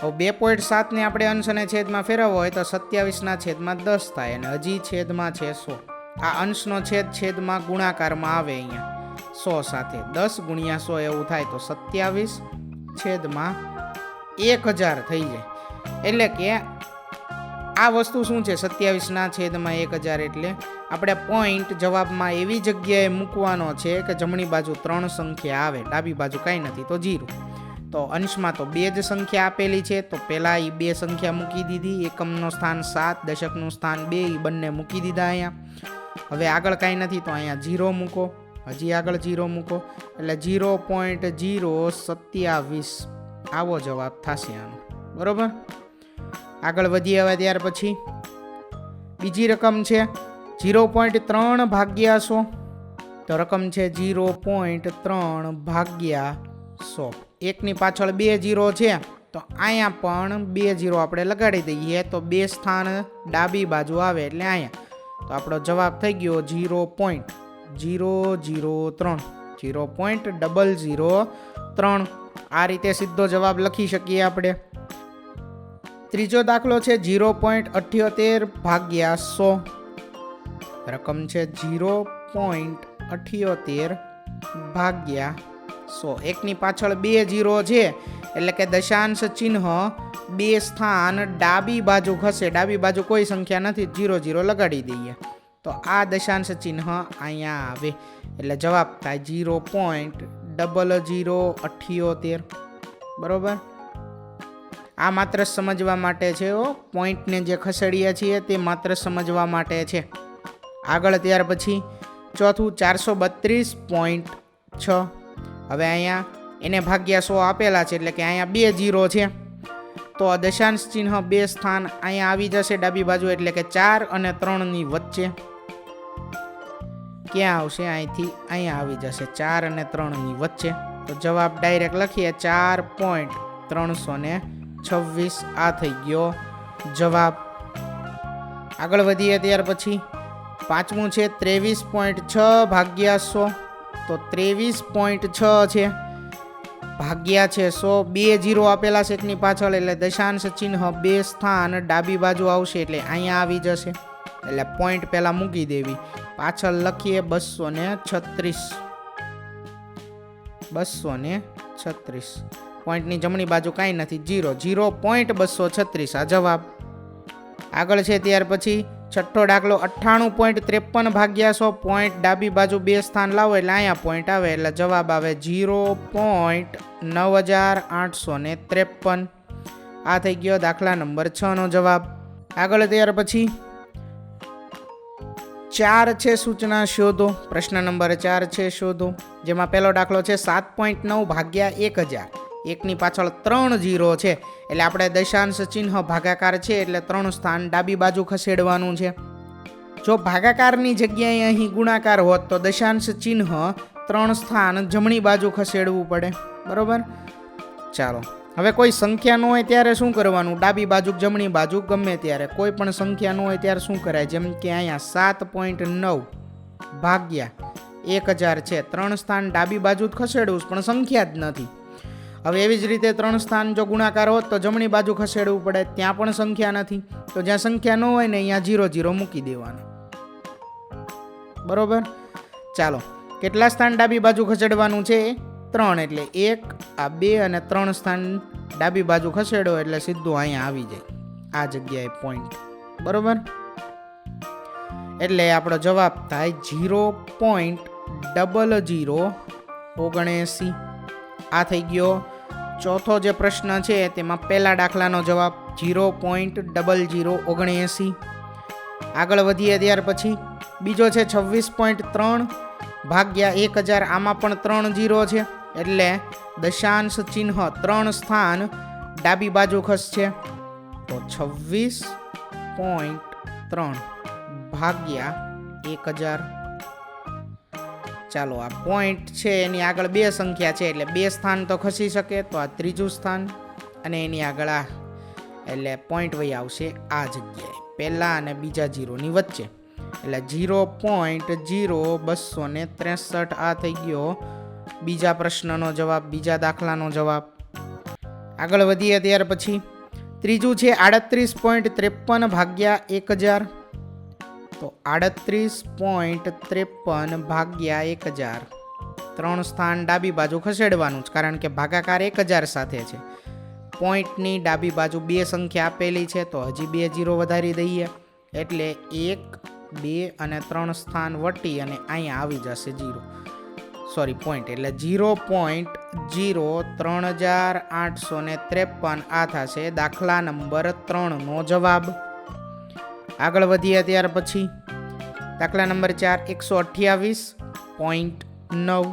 હવે 2.7 ને આપણે અંશ અને છેદમાં ફેરવવો હોય તો 27/10 થાય અને હજી છેદમાં છે 100. આ અંશનો છેદ છેદમાં ગુણાકારમાં આવે અહીંયા 100 સાથે 10 ગુણ્યા 100 એવું થાય તો 27/1000 થઈ જાય. એટલે કે આ વસ્તુ શું છે? 27/1000 એટલે આપણે પોઈન્ટ જવાબમાં એવી જગ્યાએ મૂકવાનો છે કે જમણી બાજુ 3 સંખ્યા આવે, ડાબી બાજુ કાંઈ નથી તો 0. તો અંશમાં તો 2 જ સંખ્યા આપેલી છે તો પહેલાં એ 2 સંખ્યા મૂકી દીધી. એકમનું સ્થાન 7, દશકનું સ્થાન 2, એ બંને મૂકી દીધા અહીંયા. હવે આગળ કાંઈ નથી તો અહીંયા 0 મૂકો, હજી આગળ 0 મૂકો એટલે 0.027 આવો જવાબ થશે આનો. બરોબર. આગળ વધીએ હવે ત્યાર પછી બીજી રકમ છે 0.3 ભાગ્યા 100. તો રકમ છે 0.3 ભાગ્યા 100. એકની પાછળ 2 0 છે તો અહીંયા પણ 2 0 આપણે લગાડી દઈએ તો 2 સ્થાન ડાબી બાજુ આવે એટલે અહીંયા તો આપણો જવાબ થઈ ગયો 0.003. 0.003. આ રીતે સીધો જવાબ લખી શકીએ આપણે. ત્રીજો દાખલો છે 0.78 ભાગ્યા 100. રકમ છે 0.78 ભાગ્યા 100. એકની પાછળ 2 0 છે એટલે કે દશાંશ ચિહ્ન 2 સ્થાન ડાબી બાજુ ખસે. ડાબી બાજુ કોઈ સંખ્યા નથી, 0 0 લગાડી દઈએ તો આ દશાંશ ચિહ્ન અહીંયા આવે એટલે જવાબ થાય 0.0078. બરોબર. આ માત્ર સમજવા માટે છે. પોઈન્ટને જે ખસેડીએ છીએ તે માત્ર સમજવા માટે છે. આગળ ત્યાર પછી ચોથું 432.6. હવે અહીંયા એને ભાગ્યા 100 આપેલા છે એટલે કે અહીંયા 2 0 છે તો દશાંશ ચિહ્ન 2 સ્થાન અહીંયા આવી જશે ડાબી બાજુ એટલે કે 4 અને 3 ની વચ્ચે. ક્યાં આવશે? અહીંથી અહીંયા આવી જશે 4 અને 3 ની વચ્ચે. તો જવાબ ડાયરેક્ટ લખીએ 4.326. આ થઈ ગયો જવાબ. આગળ વધીએ ત્યાર પછી પાંચમું છે 23.6 ભાગ્યા 100. તો 23.6 છે ભાગ્યા છે 100. 2 0 આપેલા છે એકની પાછળ, એટલે દશાંશ ચિહ્ન 2 સ્થાન ડાબી બાજુ આવશે, એટલે અહીંયા આવી જશે. એટલે પોઈન્ટ પહેલા મૂકી દેવી, પાછળ લખીએ 236. 236. પોઈન્ટની જમણી બાજુ કાંઈ નથી, 0. 0.236 આ જવાબ. આગળ છે ત્યાર પછી છઠ્ઠો દાખલો 98.53 ભાગ્યા 100. પોઈન્ટ ડાબી બાજુ 2 સ્થાન લાવો એટલે અહીંયા પોઈન્ટ આવે, એટલે જવાબ આવે 0.9853. આ થઈ ગયો દાખલા નંબર 6 નો જવાબ. આગળ ત્યાર પછી 4 છે સૂચના શોધો. પ્રશ્ન નંબર 4 છે શોધો, જેમાં પહેલો દાખલો છે 7.9 ભાગ્યા 1000. એકની પાછળ 3 0 છે, એટલે આપણે દશાંશ ચિહ્ન ભાગાકાર છે એટલે 3 સ્થાન ડાબી બાજુ ખસેડવાનું છે. જો ભાગાકારની જગ્યાએ અહીં ગુણાકાર હોત તો દશાંશ ચિહ્ન 3 સ્થાન જમણી બાજુ ખસેડવું પડે, બરોબર. ચાલો, હવે કોઈ સંખ્યા ન હોય ત્યારે શું કરવાનું? ડાબી બાજુ જમણી બાજુ ગમે ત્યારે, કોઈ પણ સંખ્યા ન હોય ત્યારે શું કરાય? જેમ કે અહીંયા 7.9 ભાગ્યા 1000 છે, 3 સ્થાન ડાબી બાજુ જ ખસેડવું, પણ સંખ્યા જ નથી. હવે એવી જ રીતે 3 સ્થાન જો ગુણાકાર હોત તો જમણી બાજુ ખસેડવું પડે, ત્યાં પણ સંખ્યા નથી. તો જ્યાં સંખ્યા ન હોય ને અહીંયા 0 0 મૂકી દેવાનું, બરોબર. ચાલો, કેટલા સ્થાન ડાબી બાજુ ખસેડવાનું છે? 3. એટલે 1 આ 2 અને 3 સ્થાન ડાબી બાજુ ખસેડો એટલે સીધું અહીંયા આવી જાય આ જગ્યાએ પોઈન્ટ, બરોબર. એટલે આપણો જવાબ થાય 0.0079. આ થઈ ગયો ચોથો જે પ્રશ્ન છે તેમાં પહેલા દાખલાનો જવાબ 0.0079. આગળ વધીએ ત્યાર પછી બીજો છે 26.3 ભાગ્યા 1000. આમાં પણ 3 0 છે, એટલે દશાંશ ચિહ્ન 3 સ્થાન ડાબી બાજુ ખસશે. તો 26.3 ભાગ્યા 1000. ચાલો, આ પોઈન્ટ છે એની આગળ 2 સંખ્યા છે, એટલે 2 સ્થાન તો ખસી શકે, તો આ ત્રીજું સ્થાન, અને એની આગળ આ, એટલે પોઈન્ટ વહી આવશે આ જગ્યાએ પહેલા અને બીજા 0 ની વચ્ચે, એટલે 0.0263. આ થઈ ગયો બીજા પ્રશ્નનો જવાબ, બીજા દાખલાનો જવાબ. આગળ વધીએ ત્યાર પછી ત્રીજું છે 38.53 ભાગ્યા 1000. તો 38.53 ભાગ્યા 1000, 3 સ્થાન ડાબી બાજુ ખસેડવાનું જ, કારણ કે ભાગાકાર 1000 સાથે છે. પોઈન્ટની ડાબી બાજુ 2 સંખ્યા આપેલી છે, તો હજી 2 0 વધારી દઈએ, એટલે 1 2 અને 3 સ્થાન વટી અને અહીંયા આવી જશે 0, સોરી પોઈન્ટ, એટલે 0.03853. આ થશે દાખલા નંબર 3 નો જવાબ. આગળ વધીએ ત્યાર પછી દાખલા નંબર 4 128.9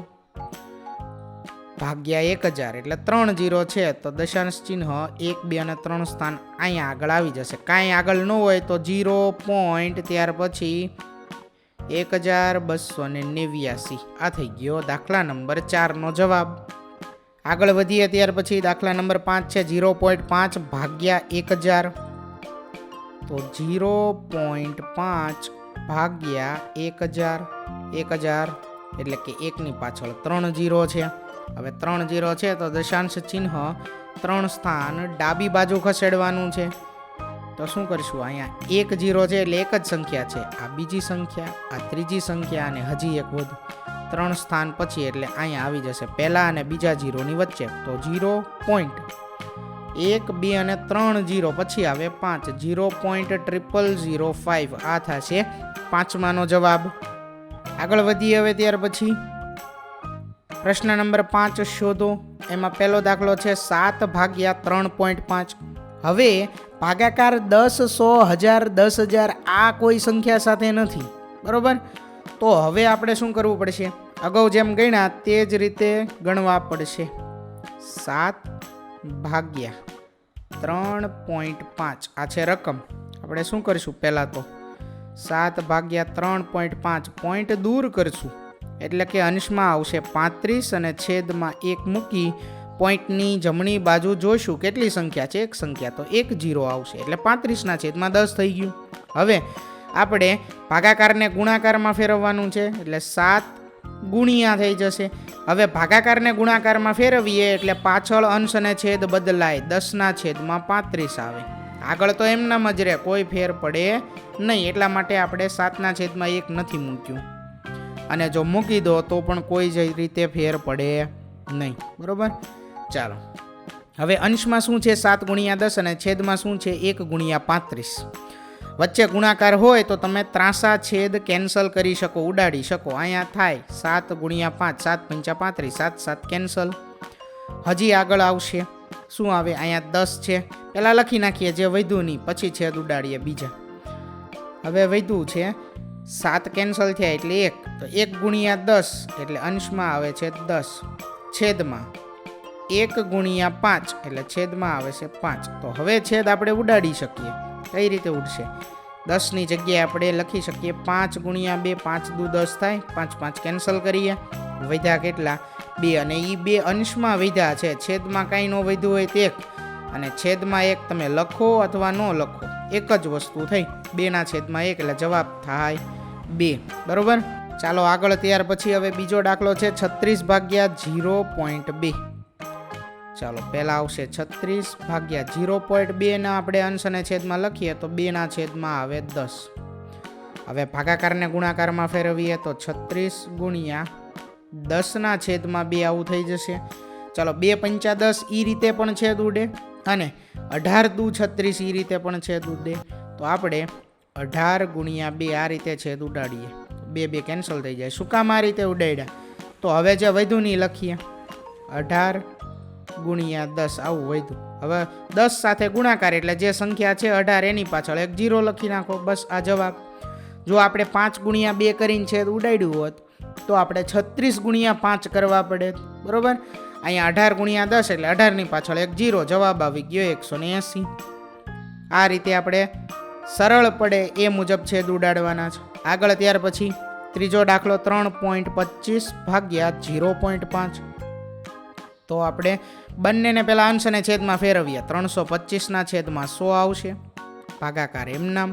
ભાગ્યા 1000, એટલે 3 0 છે, તો દશાંશ ચિહ્ન 1 2 અને 3 સ્થાન અહીંયા આગળ આવી જશે. કાંઈ આગળ ન હોય તો 0 પોઈન્ટ ત્યાર પછી 1289. આ થઈ ગયો દાખલા નંબર 4 નો જવાબ. આગળ વધીએ ત્યાર પછી દાખલા નંબર 5 છે 0.5 ભાગ્યા 1000. તો 0.5 ભાગ્યા 1000, એટલે કે 1 ની પાછળ 3 0 છે. હવે 3 0 છે તો દશાંશ ચિહ્ન 3 સ્થાન ડાબી બાજુ ખસેડવાનું છે. તો શું કરીશું? અહીંયા 1 0 છે એટલે એક જ સંખ્યા છે, આ બીજી સંખ્યા, આ ત્રીજી સંખ્યા અને હજી એક વધુ, 3 સ્થાન પછી, એટલે અહીંયા આવી જશે પહેલા અને બીજા 0 ની વચ્ચે. તો 0.1 2 અને 3 0 પછી આવે 5, 0.0005. આ થશે પાંચમાનો જવાબ. આગળ વધીએ હવે ત્યાર પછી પ્રશ્ન નંબર 5 શોધો. એમાં પહેલો દાખલો છે 7 ભાગ્યા 3.5. હવે ભાગાકાર 10 100 1000 10,000 આ કોઈ સંખ્યા સાથે નથી, બરોબર. તો હવે આપણે શું કરવું પડશે? અગાઉ જેમ ગણ્યા તે જ રીતે ગણવા પડશે. 7 ભાગ્યા 3.5 આ છે રકમ. આપણે શું કરીશું? પહેલાં તો 7 ભાગ્યા 3.5 પોઈન્ટ દૂર કરશું, એટલે કે અંશમાં આવશે 35 અને છેદમાં 1 મૂકી પોઈન્ટની જમણી બાજુ જોઈશું કેટલી સંખ્યા છે? એક સંખ્યા, તો 1 0 આવશે, એટલે 35 ના છેદમાં 10 થઈ ગયું. હવે આપણે ભાગાકારને ગુણાકારમાં ફેરવવાનું છે એટલે 7 ગુણ્યા થઈ જશે. હવે ભાગાકારને ગુણાકારમાં ફેરવીએ એટલે પાછળ અંશ અને છેદ બદલાય, 10/35 આવે. આગળ તો એમનામ જ રહે, કોઈ ફેર પડે નહીં. એટલા માટે આપણે 7/1 નથી મૂક્યું, અને જો મૂકી દો તો પણ કોઈ જ રીતે ફેર પડે નહીં. બરોબર. ચાલો હવે અંશમાં શું છે 7 × 10 અને છેદમાં શું છે 1 × 35. વચ્ચે ગુણાકાર હોય તો તમે ત્રાંસા છેદ કેન્સલ કરી શકો, ઉડાડી શકો. અહીંયા થાય 7 × 5, 7 × 35, 7 7 કેન્સલ. હજી આગળ આવશે શું આવે, અહીંયા 10 છે, પહેલાં લખી નાખીએ જે વધ્યું નહીં, પછી છેદ ઉડાડીએ બીજા. હવે વધ્યું છે 7 કેન્સલ થયા એટલે 1, તો 1 × 10 એટલે અંશમાં આવે છે 10, છેદમાં 1 × 5 એટલે છેદમાં આવે છે 5. તો હવે છેદ આપણે ઉડાડી શકીએ. કઈ રીતે ઉડશે? 10ની જગ્યાએ આપણે લખી શકીએ 5 × 2, 5 દુ 10 થાય, 5 5 કેન્સલ કરીએ, વધ્યા કેટલા 2, અને એ 2 અંશમાં વધ્યા છે, છેદમાં કાંઈ ન વધ્યું હોય તે 1, અને છેદમાં 1 તમે લખો અથવા ન લખો એક જ વસ્તુ થઈ. 2/1 એટલે જવાબ થાય 2. બરોબર. ચાલો આગળ. ત્યાર પછી હવે બીજો દાખલો છે 36/0.2. ચાલો પહેલા આવશે 36/0.2 ના આપણે અંશ અને છેદમાં લખીએ તો 2/10 આવે. હવે ભાગાકારને ગુણાકારમાં ફેરવીએ તો 36 × 10/2 આવું થઈ જશે. ચાલો 2 × 5 = 10 એ રીતે પણ છેદ ઉડે, અને 18 દુ 36 એ રીતે પણ છેદ ઉડે. તો આપણે 18 × 2 આ રીતે છેદ ઉડાડીએ, 2 કેન્સલ થઈ જાય. શું કામ આ રીતે ઉડાડ્યા? તો હવે જે વધ્યું નહીં લખીએ, 18 × 10 આવું વધ્યું. હવે 10 સાથે ગુણાકાર એટલે જે સંખ્યા છે 18 એની પાછળ એક 0 લખી નાખો, બસ આ જવાબ. જો આપણે 5 × 2 કરીને છેદ ઉડાડ્યું હોત તો આપણે 36 × 5 કરવા પડે. બરોબર. અહીંયા 18 × 10 એટલે 18ની પાછળ એક 0, જવાબ આવી ગયો 180. આ રીતે આપણે સરળ પડે એ મુજબ છેદ ઉડાડવાના છે. આગળ ત્યાર પછી ત્રીજો દાખલો 3.25/0.5. તો આપણે બંનેને પહેલા અંશ અને છેદમાં ફેરવીએ. 325/100 આવશે, ભાગાકાર એમનામ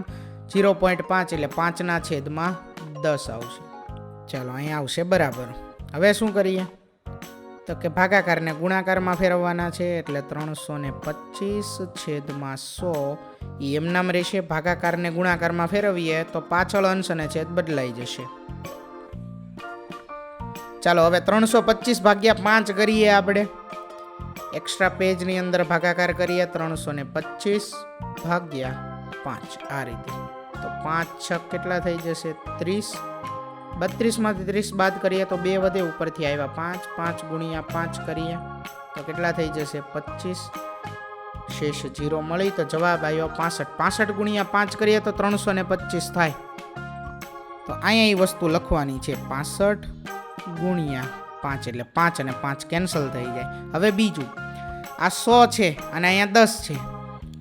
0.5 એટલે 5/10 આવશે. ચાલો અહીંયા આવશે બરાબર. હવે શું કરીએ તો કે ભાગાકારને ગુણાકારમાં ફેરવવાના છે એટલે 325/100 એ એમનામ રહેશે. ભાગાકારને ગુણાકારમાં ફેરવીએ તો પાછળ અંશ અને છેદ બદલાઈ જશે. ચાલો હવે 325/5 કરીએ. આપણે એક્સ્ટ્રા પેજની અંદર ભાગાકાર કરીએ 325/5 આ રીતે. તો 5 6 કેટલા થઈ જશે 30. 32માંથી 30 બાદ કરીએ તો 2 વધે, ઉપરથી આવ્યા 5. 5 × 5 કરીએ તો કેટલા થઈ જશે 25. શેષ 0 મળી તો જવાબ આવ્યો 65. 65 × 5 કરીએ તો 325 થાય. તો અહીંયા એ વસ્તુ લખવાની છે 65 × 5 એટલે 5 અને 5 કેન્સલ થઈ જાય. હવે બીજું આ 100 છે અને અહીંયા 10 છે,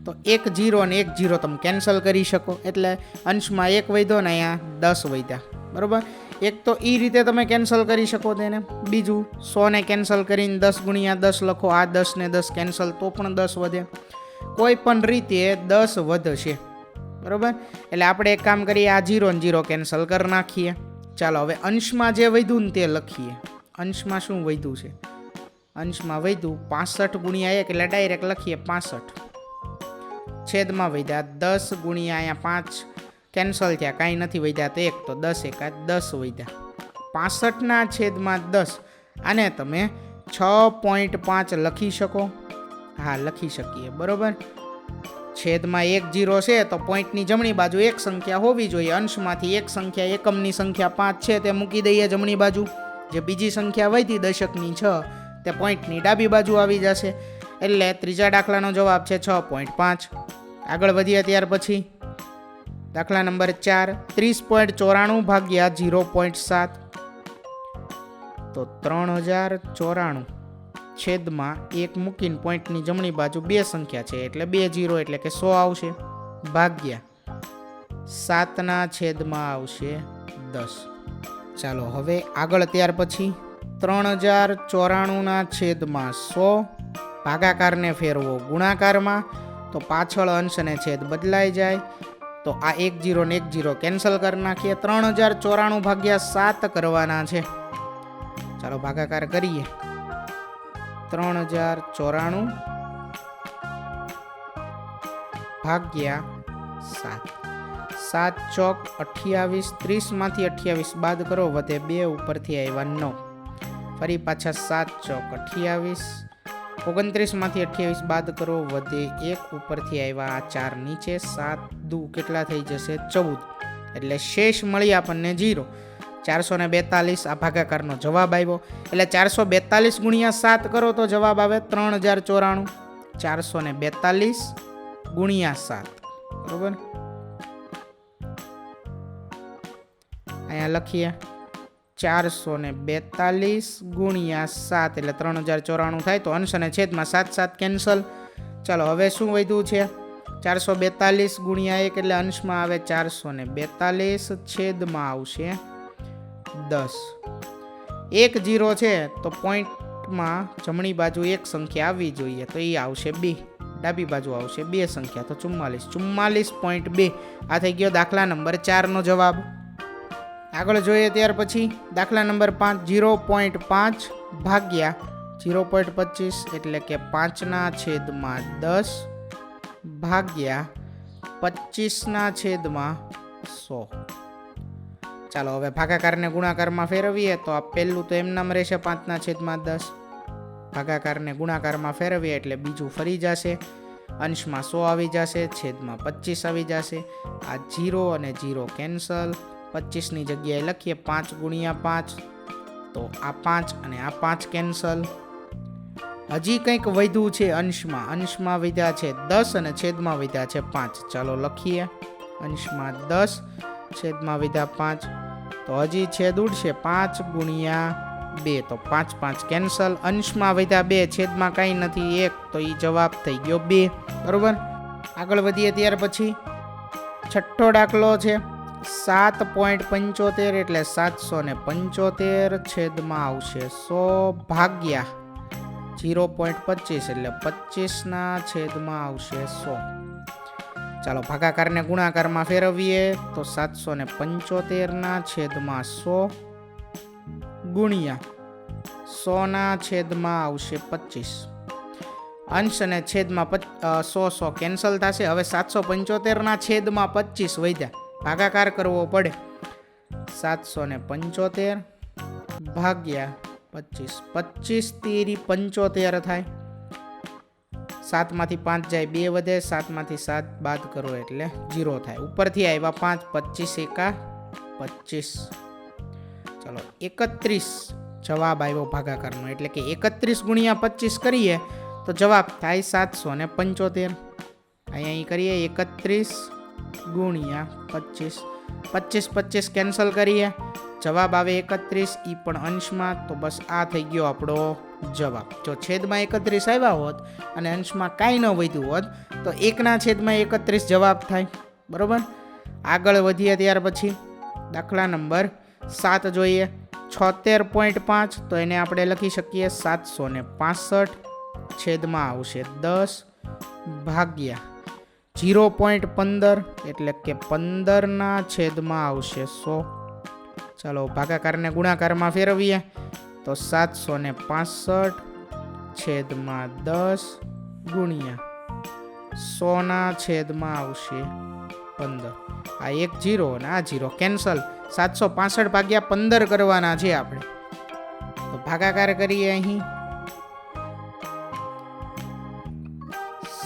તો 1 0 અને 1 0 તમે કેન્સલ કરી શકો, એટલે અંશમાં 1 વધ્યો ને અહીંયા 10 વધ્યા. બરોબર. એક તો એ રીતે તમે કેન્સલ કરી શકો તેને. બીજું 100 ને કેન્સલ કરીને 10 × 10 લખો, આ 10 ને 10 કેન્સલ તો પણ 10 વધે. કોઈ પણ રીતે 10 વધશે. બરોબર. એટલે આપણે એક કામ કરીએ, આ 0 ને 0 કેન્સલ કરી નાખીએ. ચાલો હવે અંશમાં જે વધ્યું ને તે લખીએ. અંશમાં શું વધ્યું છે? અંશમાં વધ્યું 65 × 1 એટલે ડાયરેક્ટ લખીએ 65. છેદમાં વધ્યા 10 × અહીંયા 5 કેન્સલ થયા, કાંઈ નથી વધ્યા તો 1, તો 10 × 10 વધ્યા. 65/10 આને તમે 6.5 લખી શકો. હા, લખી શકીએ. બરોબર. છેદમાં 1 0 છે તો પોઈન્ટની જમણી બાજુ એક સંખ્યા હોવી જોઈએ. અંશમાંથી એક સંખ્યા, એકમની સંખ્યા 5 છે તે મૂકી દઈએ જમણી બાજુ. જે બીજી સંખ્યા વધી દશકની 6 તે પોઈન્ટની ડાબી બાજુ આવી જશે. એટલે ત્રીજા દાખલાનો જવાબ છે 6.5. આગળ વધીએ ત્યાર પછી દાખલા નંબર 4 30.94/0.7. તો 3094 છેદમાં 1 મૂકીને પોઈન્ટની જમણી બાજુ બે સંખ્યા છે એટલે 2 0 એટલે કે 100 આવશે, ભાગ્યા 7/10 આવશે 10. ચાલો હવે આગળ ત્યાર પછી 3094/100 ભાગાકારને ફેરવો ગુણાકારમાં, તો પાછળ અંશ અને છેદ બદલાઈ જાય. તો આ 1 0 ને 1 0 કેન્સલ કરી નાખીએ. 3094 ભાગ્યા 7 કરવાના છે. ચાલો ભાગાકાર કરીએ. 3094 ભાગ્યા 7. 7 ચોક 28, 30 માંથી 28 બાદ કરો, વધે 2, ઉપરથી આવ્યા 9. ફરી પાછા 7 ચોક 28, 29 માંથી 28 બાદ કરો, વધે 1, ઉપરથી આવ્યા 4 નીચે. 7 દુ કેટલા થઈ જશે? 14. એટલે શેષ મળી આપણને 0. 442 આ ભાગાકારનો જવાબ આવ્યો. એટલે 442 ગુણ્યા 7 કરો તો જવાબ આવે 3094. 442 ગુણ્યા 7, બરોબર. અહીંયા લખીએ 442 ગુણ્યા 7 એટલે 3094 થાય. તો અંશ અને છેદમાં 7 7 કેન્સલ. ચાલો હવે શું વધ્યું છે? 442 ગુણ્યા 1 એટલે અંશમાં આવે 442, છેદમાં આવશે 10. 1 0 છે તો પોઈન્ટમાં જમણી બાજુ એક સંખ્યા આવવી જોઈએ, તો એ આવશે 2. ડાબી બાજુ આવશે 2 સંખ્યા, તો 44. 44.2 આ થઈ ગયો દાખલા નંબર 4 નો જવાબ. આગળ જોઈએ ત્યાર પછી દાખલા નંબર 5. 0.5 ભાગ્યા 0.25 એટલે કે 5/10 ભાગ્યા 25/100. ચાલો હવે ભાગાકારને ગુણાકારમાં ફેરવીએ તો આ પહેલું તો એમ નામ રહેશે 5/10. ભાગાકારને ગુણાકારમાં ફેરવીએ એટલે બીજું ફરી જશે, અંશમાં 100 આવી જશે, છેદમાં 25 આવી જશે. આ 0 અને 0 કેન્સલ. 25 ની જગ્યાએ લખીએ 5 ગુણ્યા 5, તો આ 5 અને આ 5 કેન્સલ. હજી કંઈક વધ્યું છે અંશમાં વધ્યા છે 10 અને છેદમાં વધ્યા છે 5. ચાલો લખીએ અંશમાં 10, છેદમાં વધ્યા 5, તો હજી છેદ ઉડશે 5 ગુણ્યા 2, તો 5 5 કેન્સલ. અંશમાં વધ્યા 2, છેદમાં કાંઈ નથી 1, તો એ જવાબ થઈ ગયો 2, બરોબર. આગળ વધીએ ત્યાર પછી છઠ્ઠો દાખલો છે. 7.75 એટલે 775, છેદમાં આવશે 100 ભાગ્યા 0.25 એટલે 25/છેદમાં આવશે 100. ચાલો ભાગાકારને ગુણાકારમાં ફેરવીએ તો 775/100 ગુણ્યા 100/છેદમાં આવશે 25. અંશ અને છેદમાં 100 કેન્સલ થશે. હવે 775/છેદમાં 25 વધ્યા, ભાગાકાર કરવો પડે. 775 ભાગ્યા 25, 25 × 75 થાય. 7 માંથી 5 જાય 2 વધે, 7 માંથી 7 બાદ કરો એટલે 0 થાય. ઉપરથી આવ્યા 5, 25 × 25. ચલો 31 જવાબ આવ્યો ભાગાકારનો, એટલે કે 31 ગુણ્યા 25 કરીએ તો જવાબ થાય 775. અહીંયા કરીએ 31 ગુણ્યા 25, 25 કેન્સલ કરીએ, જવાબ આવે 31. ઈ પણ અંશમાં, તો બસ આ થઈ ગયો આપણો જવાબ. જો છેદમાં 31 આવ્યા હોત અને અંશમાં કાંઈ ન વધ્યું હોત તો 1/31 જવાબ થાય, બરોબર. આગળ વધીએ ત્યાર પછી દાખલા નંબર 7 જોઈએ. 76.5 તો એને આપણે લખી શકીએ 765, છેદમાં આવશે 10 ભાગ્યા 0.15 એટલે કે 15/છેદમાં આવશે 100. ચાલો ભાગાકારને ગુણાકારમાં ફેરવીએ તો 765 છેદમાં 10 ગુણ્યા 100/છેદમાં આવશે 15. આ 1 0 અને આ 0 કેન્સલ. 765 ભાગ્યા 15 કરવાના છે આપણે, તો ભાગાકાર કરીએ. અહીં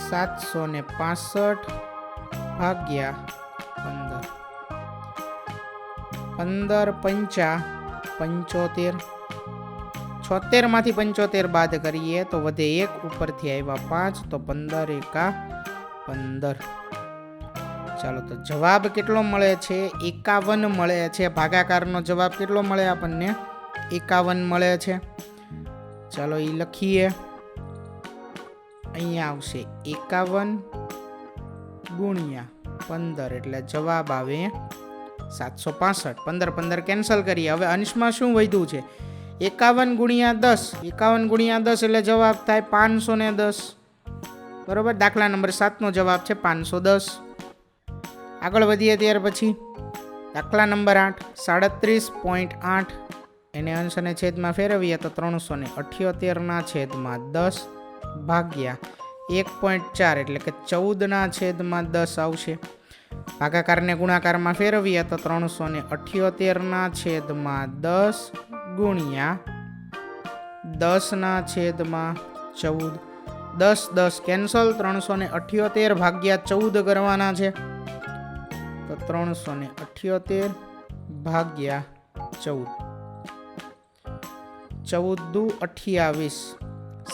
765 ભાગ્યા 15, 15 × 5 = 75. 76 માંથી 75 બાદ કરીએ તો વધે 1, ઉપરથી આવ્યા 5, તો 15 × 15. ચાલો તો જવાબ કેટલો મળે છે? 51 મળે છે. ભાગાકારનો જવાબ કેટલો મળે આપણને? 51 મળે છે. ચાલો એ લખીએ. અહીંયા આવશે 51 ગુણ્યા 15 એટલે જવાબ આવે 765. 15 કેન્સલ કરીએ. હવે અંશમાં શું વધ્યું છે? 51 ગુણ્યા 10. 51 ગુણ્યા 10 એટલે જવાબ થાય 510, બરોબર. દાખલા નંબર 7 નો જવાબ છે 510. આગળ વધીએ ત્યાર પછી દાખલા નંબર 8 37.8 એને અંશ અને છેદમાં ફેરવીએ તો 378/10 ભાગ્યા 1.4 એટલે કે 14/10 આવશે. ભાગાકારને ગુણાકારમાં ફેરવીએ તો 378/10 ગુણ્યા 10/14. 10 કેન્સલ. 378/14 કરવાના છે તો 378/14 14 28.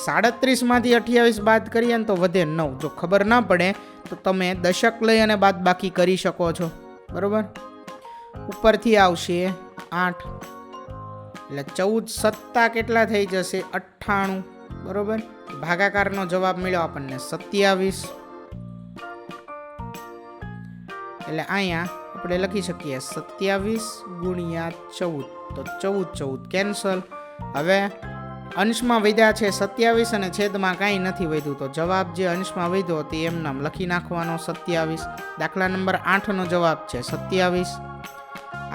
37 માંથી 28 બાદ કરીએ ને તો વધે 9. જો ખબર ના પડે તો તમે દશક લઈ અને બાદ બાકી કરી શકો છો. બરોબર. ઉપરથી આવશે 8 એટલે 14 સત્તા કેટલા થઈ જશે? 98. બરોબર. ભાગાકારનો જવાબ મળ્યો આપણને 27. એટલે અહીંયા આપણે લખી શકીએ 27 ગુણ્યા 14 તો 14 કેન્સલ. હવે અંશમાં વધ્યા છે 27 અને છેદમાં કાંઈ નથી વધ્યું, તો જવાબ જે અંશમાં વધ્યો તે એમ નામ લખી નાખવાનો 27. દાખલા નંબર 8નો જવાબ છે 27.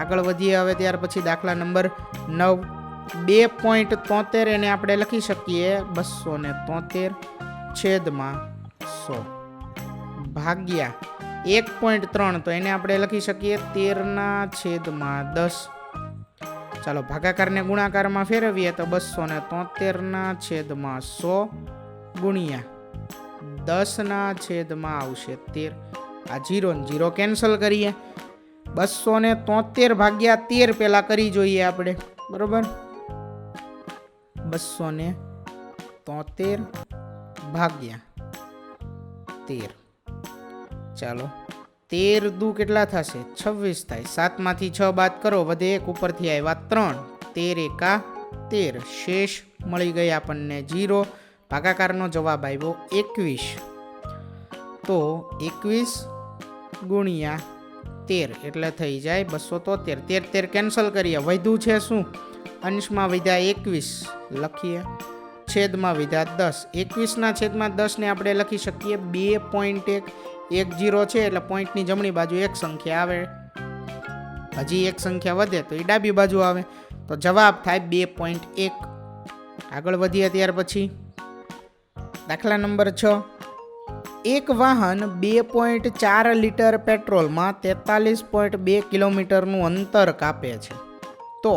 આગળ વધીએ હવે ત્યાર પછી દાખલા નંબર 9 2.73 એને આપણે લખી શકીએ 273 છેદમાં 100 ભાગ્યા 1.3 તો એને આપણે લખી શકીએ 13/10. ચાલો ભાગાકારને ગુણાકારમાં ફેરવીએ તો 273/100 ગુણ્યા 10/13 આવશે 13. આ 0 ને 0 કેન્સલ કરીએ. 273/13 પહેલા કરી જોઈએ આપણે. બરોબર. 273/13. ચાલો 13 દુ કેટલા થશે? 26 થાય. 7 માંથી 6 બાદ કરો, વધે 1, ઉપરથી આવ્યા 3. 13 એકા 13. શેષ મળી ગઈ આપણને 0. ભાગાકારનો જવાબ આવ્યો 21. તો 21 ગુણ્યા 13 એટલે થઈ જાય 273. 13 કેન્સલ કરીએ. વધ્યું છે શું? અંશમાં વધ્યા 21 લખીએ, છેદમાં વધ્યા 10. 21/10 ને આપણે લખી શકીએ 2.1. 1 0 છે એટલે પોઈન્ટની જમણી બાજુ એક સંખ્યા આવે, હજી એક સંખ્યા વધે તો એ ડાબી બાજુ આવે, તો જવાબ થાય 2.1. આગળ વધીએ ત્યાર પછી દાખલા નંબર 6 એક વાહન 2.4 લીટર પેટ્રોલમાં 43.2 કિલોમીટરનું અંતર કાપે છે. તો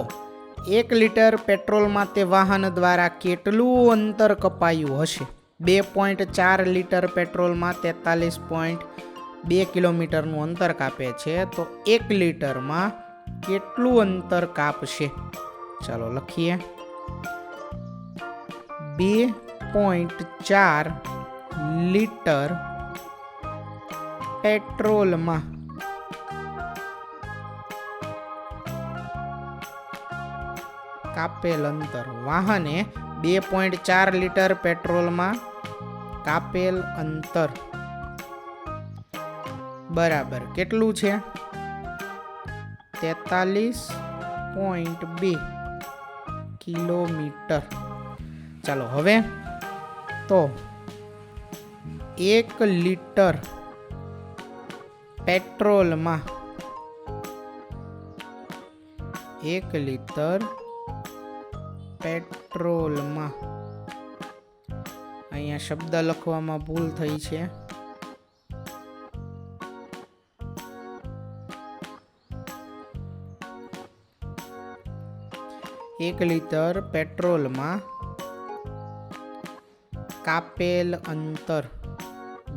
1 લીટર પેટ્રોલમાં તે વાહન દ્વારા કેટલું અંતર કપાયું હશે? 2.4 લીટર પેટ્રોલમાં 43.2 કિલોમીટરનું અંતર કાપે છે, તો 1 લીટરમાં કેટલું અંતર કાપશે? ચાલો લખીએ. 2.4 લીટર પેટ્રોલમાં કાપેલ અંતર. વાહને 2.4 લીટર પેટ્રોલમાં કાપેલ અંતર બરાબર કેટલું છે? 43.2 કિલોમીટર. ચાલો હવે તો 1 લીટર પેટ્રોલમાં 1 લીટર પેટ્રોલમાં, અહીંયા શબ્દ લખવામાં ભૂલ થઈ છે. 1 લીટર પેટ્રોલમાં કાપેલ અંતર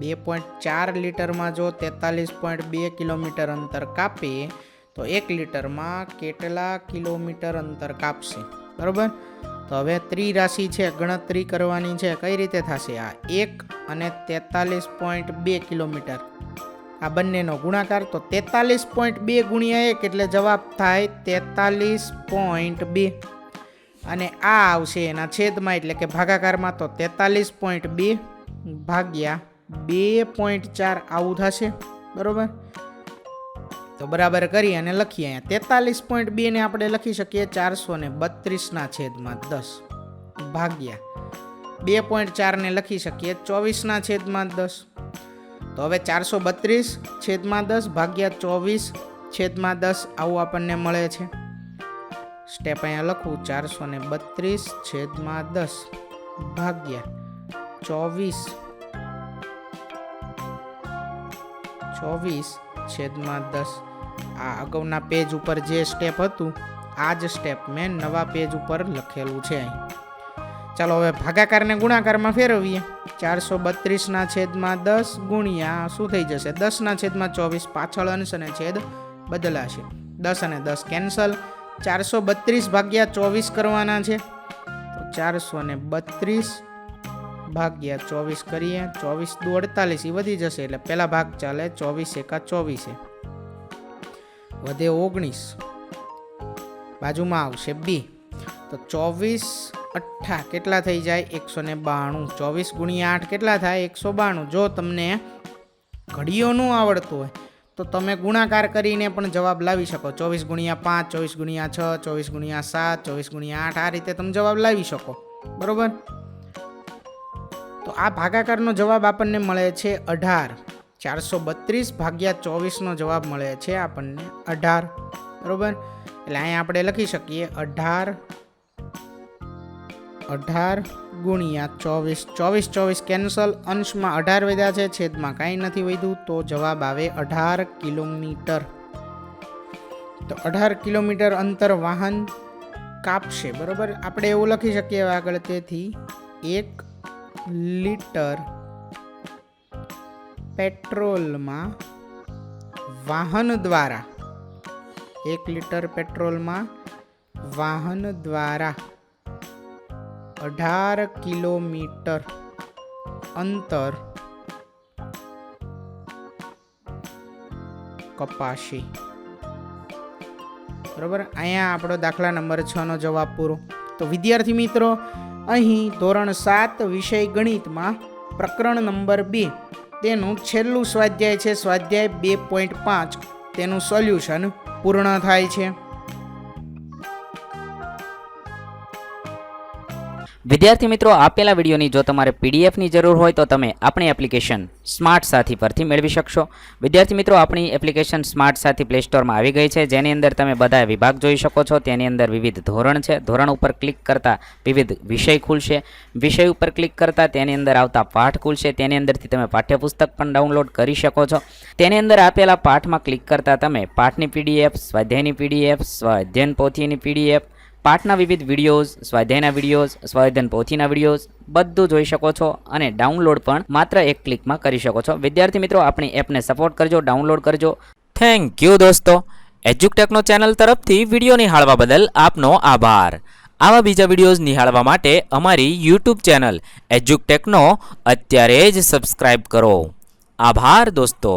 2.4 લીટરમાં જો 43.2 કિલોમીટર અંતર કાપે તો 1 લીટરમાં કેટલા કિલોમીટર અંતર કાપશે? બરોબર. તો હવે ત્રિરાશિ છે, ગણતરી કરવાની છે. કઈ રીતે થશે? આ 1 અને 43.2 કિલોમીટર આ બંનેનો ગુણાકાર, તો 43.2 ગુણ્યા 1 એટલે જવાબ થાય 43.2 અને આ આવશે એના છેદમાં એટલે કે ભાગાકારમાં, તો 43.2 ભાગ્યા 2.4 આવું થશે. બરોબર. તો બરાબર કરી અને લખીએ. અહીંયા 43.2 ને આપણે લખી શકીએ 432/10 ભાગ્યા 2.4 ને લખી શકીએ 24/10. તો હવે 432/10 ભાગ્યા 24/10 આવું આપણને મળે છે. સ્ટેપ અહીંયા લખું 432/10 ભાગ્યા 24/10. આ અગાઉના પેજ ઉપર જે સ્ટેપ હતું આ જ સ્ટેપ મેં નવા પેજ ઉપર લખેલું છે અહીં. ચાલો હવે ભાગાકારને ગુણાકારમાં ફેરવીએ. 432/10 ગુણ્યા શું થઈ જશે 10/24. પાછળ અંશ અને છેદ બદલાશે. 10 અને 10 કેન્સલ. 432/24 કરવાના છે તો 432/24 કરીએ. 24 દુ 48 વધી જશે એટલે પહેલા ભાગ ચાલે. 24 એકા 24 વધે 19 બાજુમાં આવશે બી. તો 24 8 કેટલા થઈ જાય 192. 24 ગુણ્યા 8 કેટલા થાય 192. જો તમને ઘડીઓ ન આવડતું હોય તો તમે ગુણાકાર કરીને પણ જવાબ લાવી શકો. 24 ગુણ્યા 5, 24 ગુણ્યા 6, 24 ગુણ્યા 7, 24 ગુણ્યા 8 આ રીતે તમે જવાબ લાવી શકો. બરોબર. તો આ ભાગાકારનો જવાબ આપણને મળે છે 18. 432/24 જવાબ મળે છે આપણને 18. બરોબર. એટલે અહીંયા આપણે લખી શકીએ 18 ગુણ્યા 24. 24 કેન્સલ. અંશમાં 18 વધ્યા છે, છેદમાં કાંઈ નથી વધ્યું, તો જવાબ આવે 18 કિલોમીટર. તો 18 કિલોમીટર અંતર વાહન કાપશે. બરોબર. આપણે એવું લખી શકીએ આગળ. તેથી 1 લીટર પેટ્રોલમાં વાહન દ્વારા 1 લીટર પેટ્રોલમાં વાહન દ્વારા 18 કિલોમીટર અંતર કપાશે. બરાબર. અહીંયા આપણો દાખલા નંબર 6 નો જવાબ પૂરો. તો વિદ્યાર્થી મિત્રો, અહીં ધોરણ 7 વિષય ગણિતમાં પ્રકરણ નંબર 2 તેનું છેલ્લું સ્વાધ્યાય છે, સ્વાધ્યાય 2.5. તેનું સોલ્યુશન પૂર્ણ થાય છે. વિદ્યાર્થી મિત્રો, આપેલા વિડીયોની જો તમારે પીડીએફની જરૂર હોય તો તમે આપણી એપ્લિકેશન સ્માર્ટ સાથી પરથી મેળવી શકશો. વિદ્યાર્થી મિત્રો, આપણી એપ્લિકેશન સ્માર્ટ સાથી પ્લે સ્ટોરમાં આવી ગઈ છે, જેની અંદર તમે બધા વિભાગ જોઈ શકો છો. તેની અંદર વિવિધ ધોરણ છે. ધોરણ ઉપર ક્લિક કરતાં વિવિધ વિષય ખુલશે. વિષય ઉપર ક્લિક કરતાં તેની અંદર આવતા પાઠ ખુલશે. તેની અંદરથી તમે પાઠ્યપુસ્તક પણ ડાઉનલોડ કરી શકો છો. તેની અંદર આપેલા પાઠમાં ક્લિક કરતાં તમે પાઠની પીડીએફ, સ્વાધ્યાયની પીડીએફ, સ્વાધ્યાયન પોથીની પીડીએફ, પાઠના વિવિધ વિડીયોઝ, સ્વાધ્યાયના વિડીયોઝ, સ્વાધ્યાયન પોથીના વિડીયોઝ બધું જોઈ શકો છો અને ડાઉનલોડ પણ માત્ર એક ક્લિકમાં કરી શકો છો. વિદ્યાર્થી મિત્રો, આપણી એપને સપોર્ટ કરજો, ડાઉનલોડ કરજો. થેન્ક યુ દોસ્તો. એજ્યુકટેકનો ચેનલ તરફથી વિડીયો નિહાળવા બદલ આપનો આભાર. આવા બીજા વિડીયોઝ નિહાળવા માટે અમારી યુટ્યુબ ચેનલ એજ્યુકટેકનો અત્યારે જ સબસ્ક્રાઇબ કરો. આભાર દોસ્તો.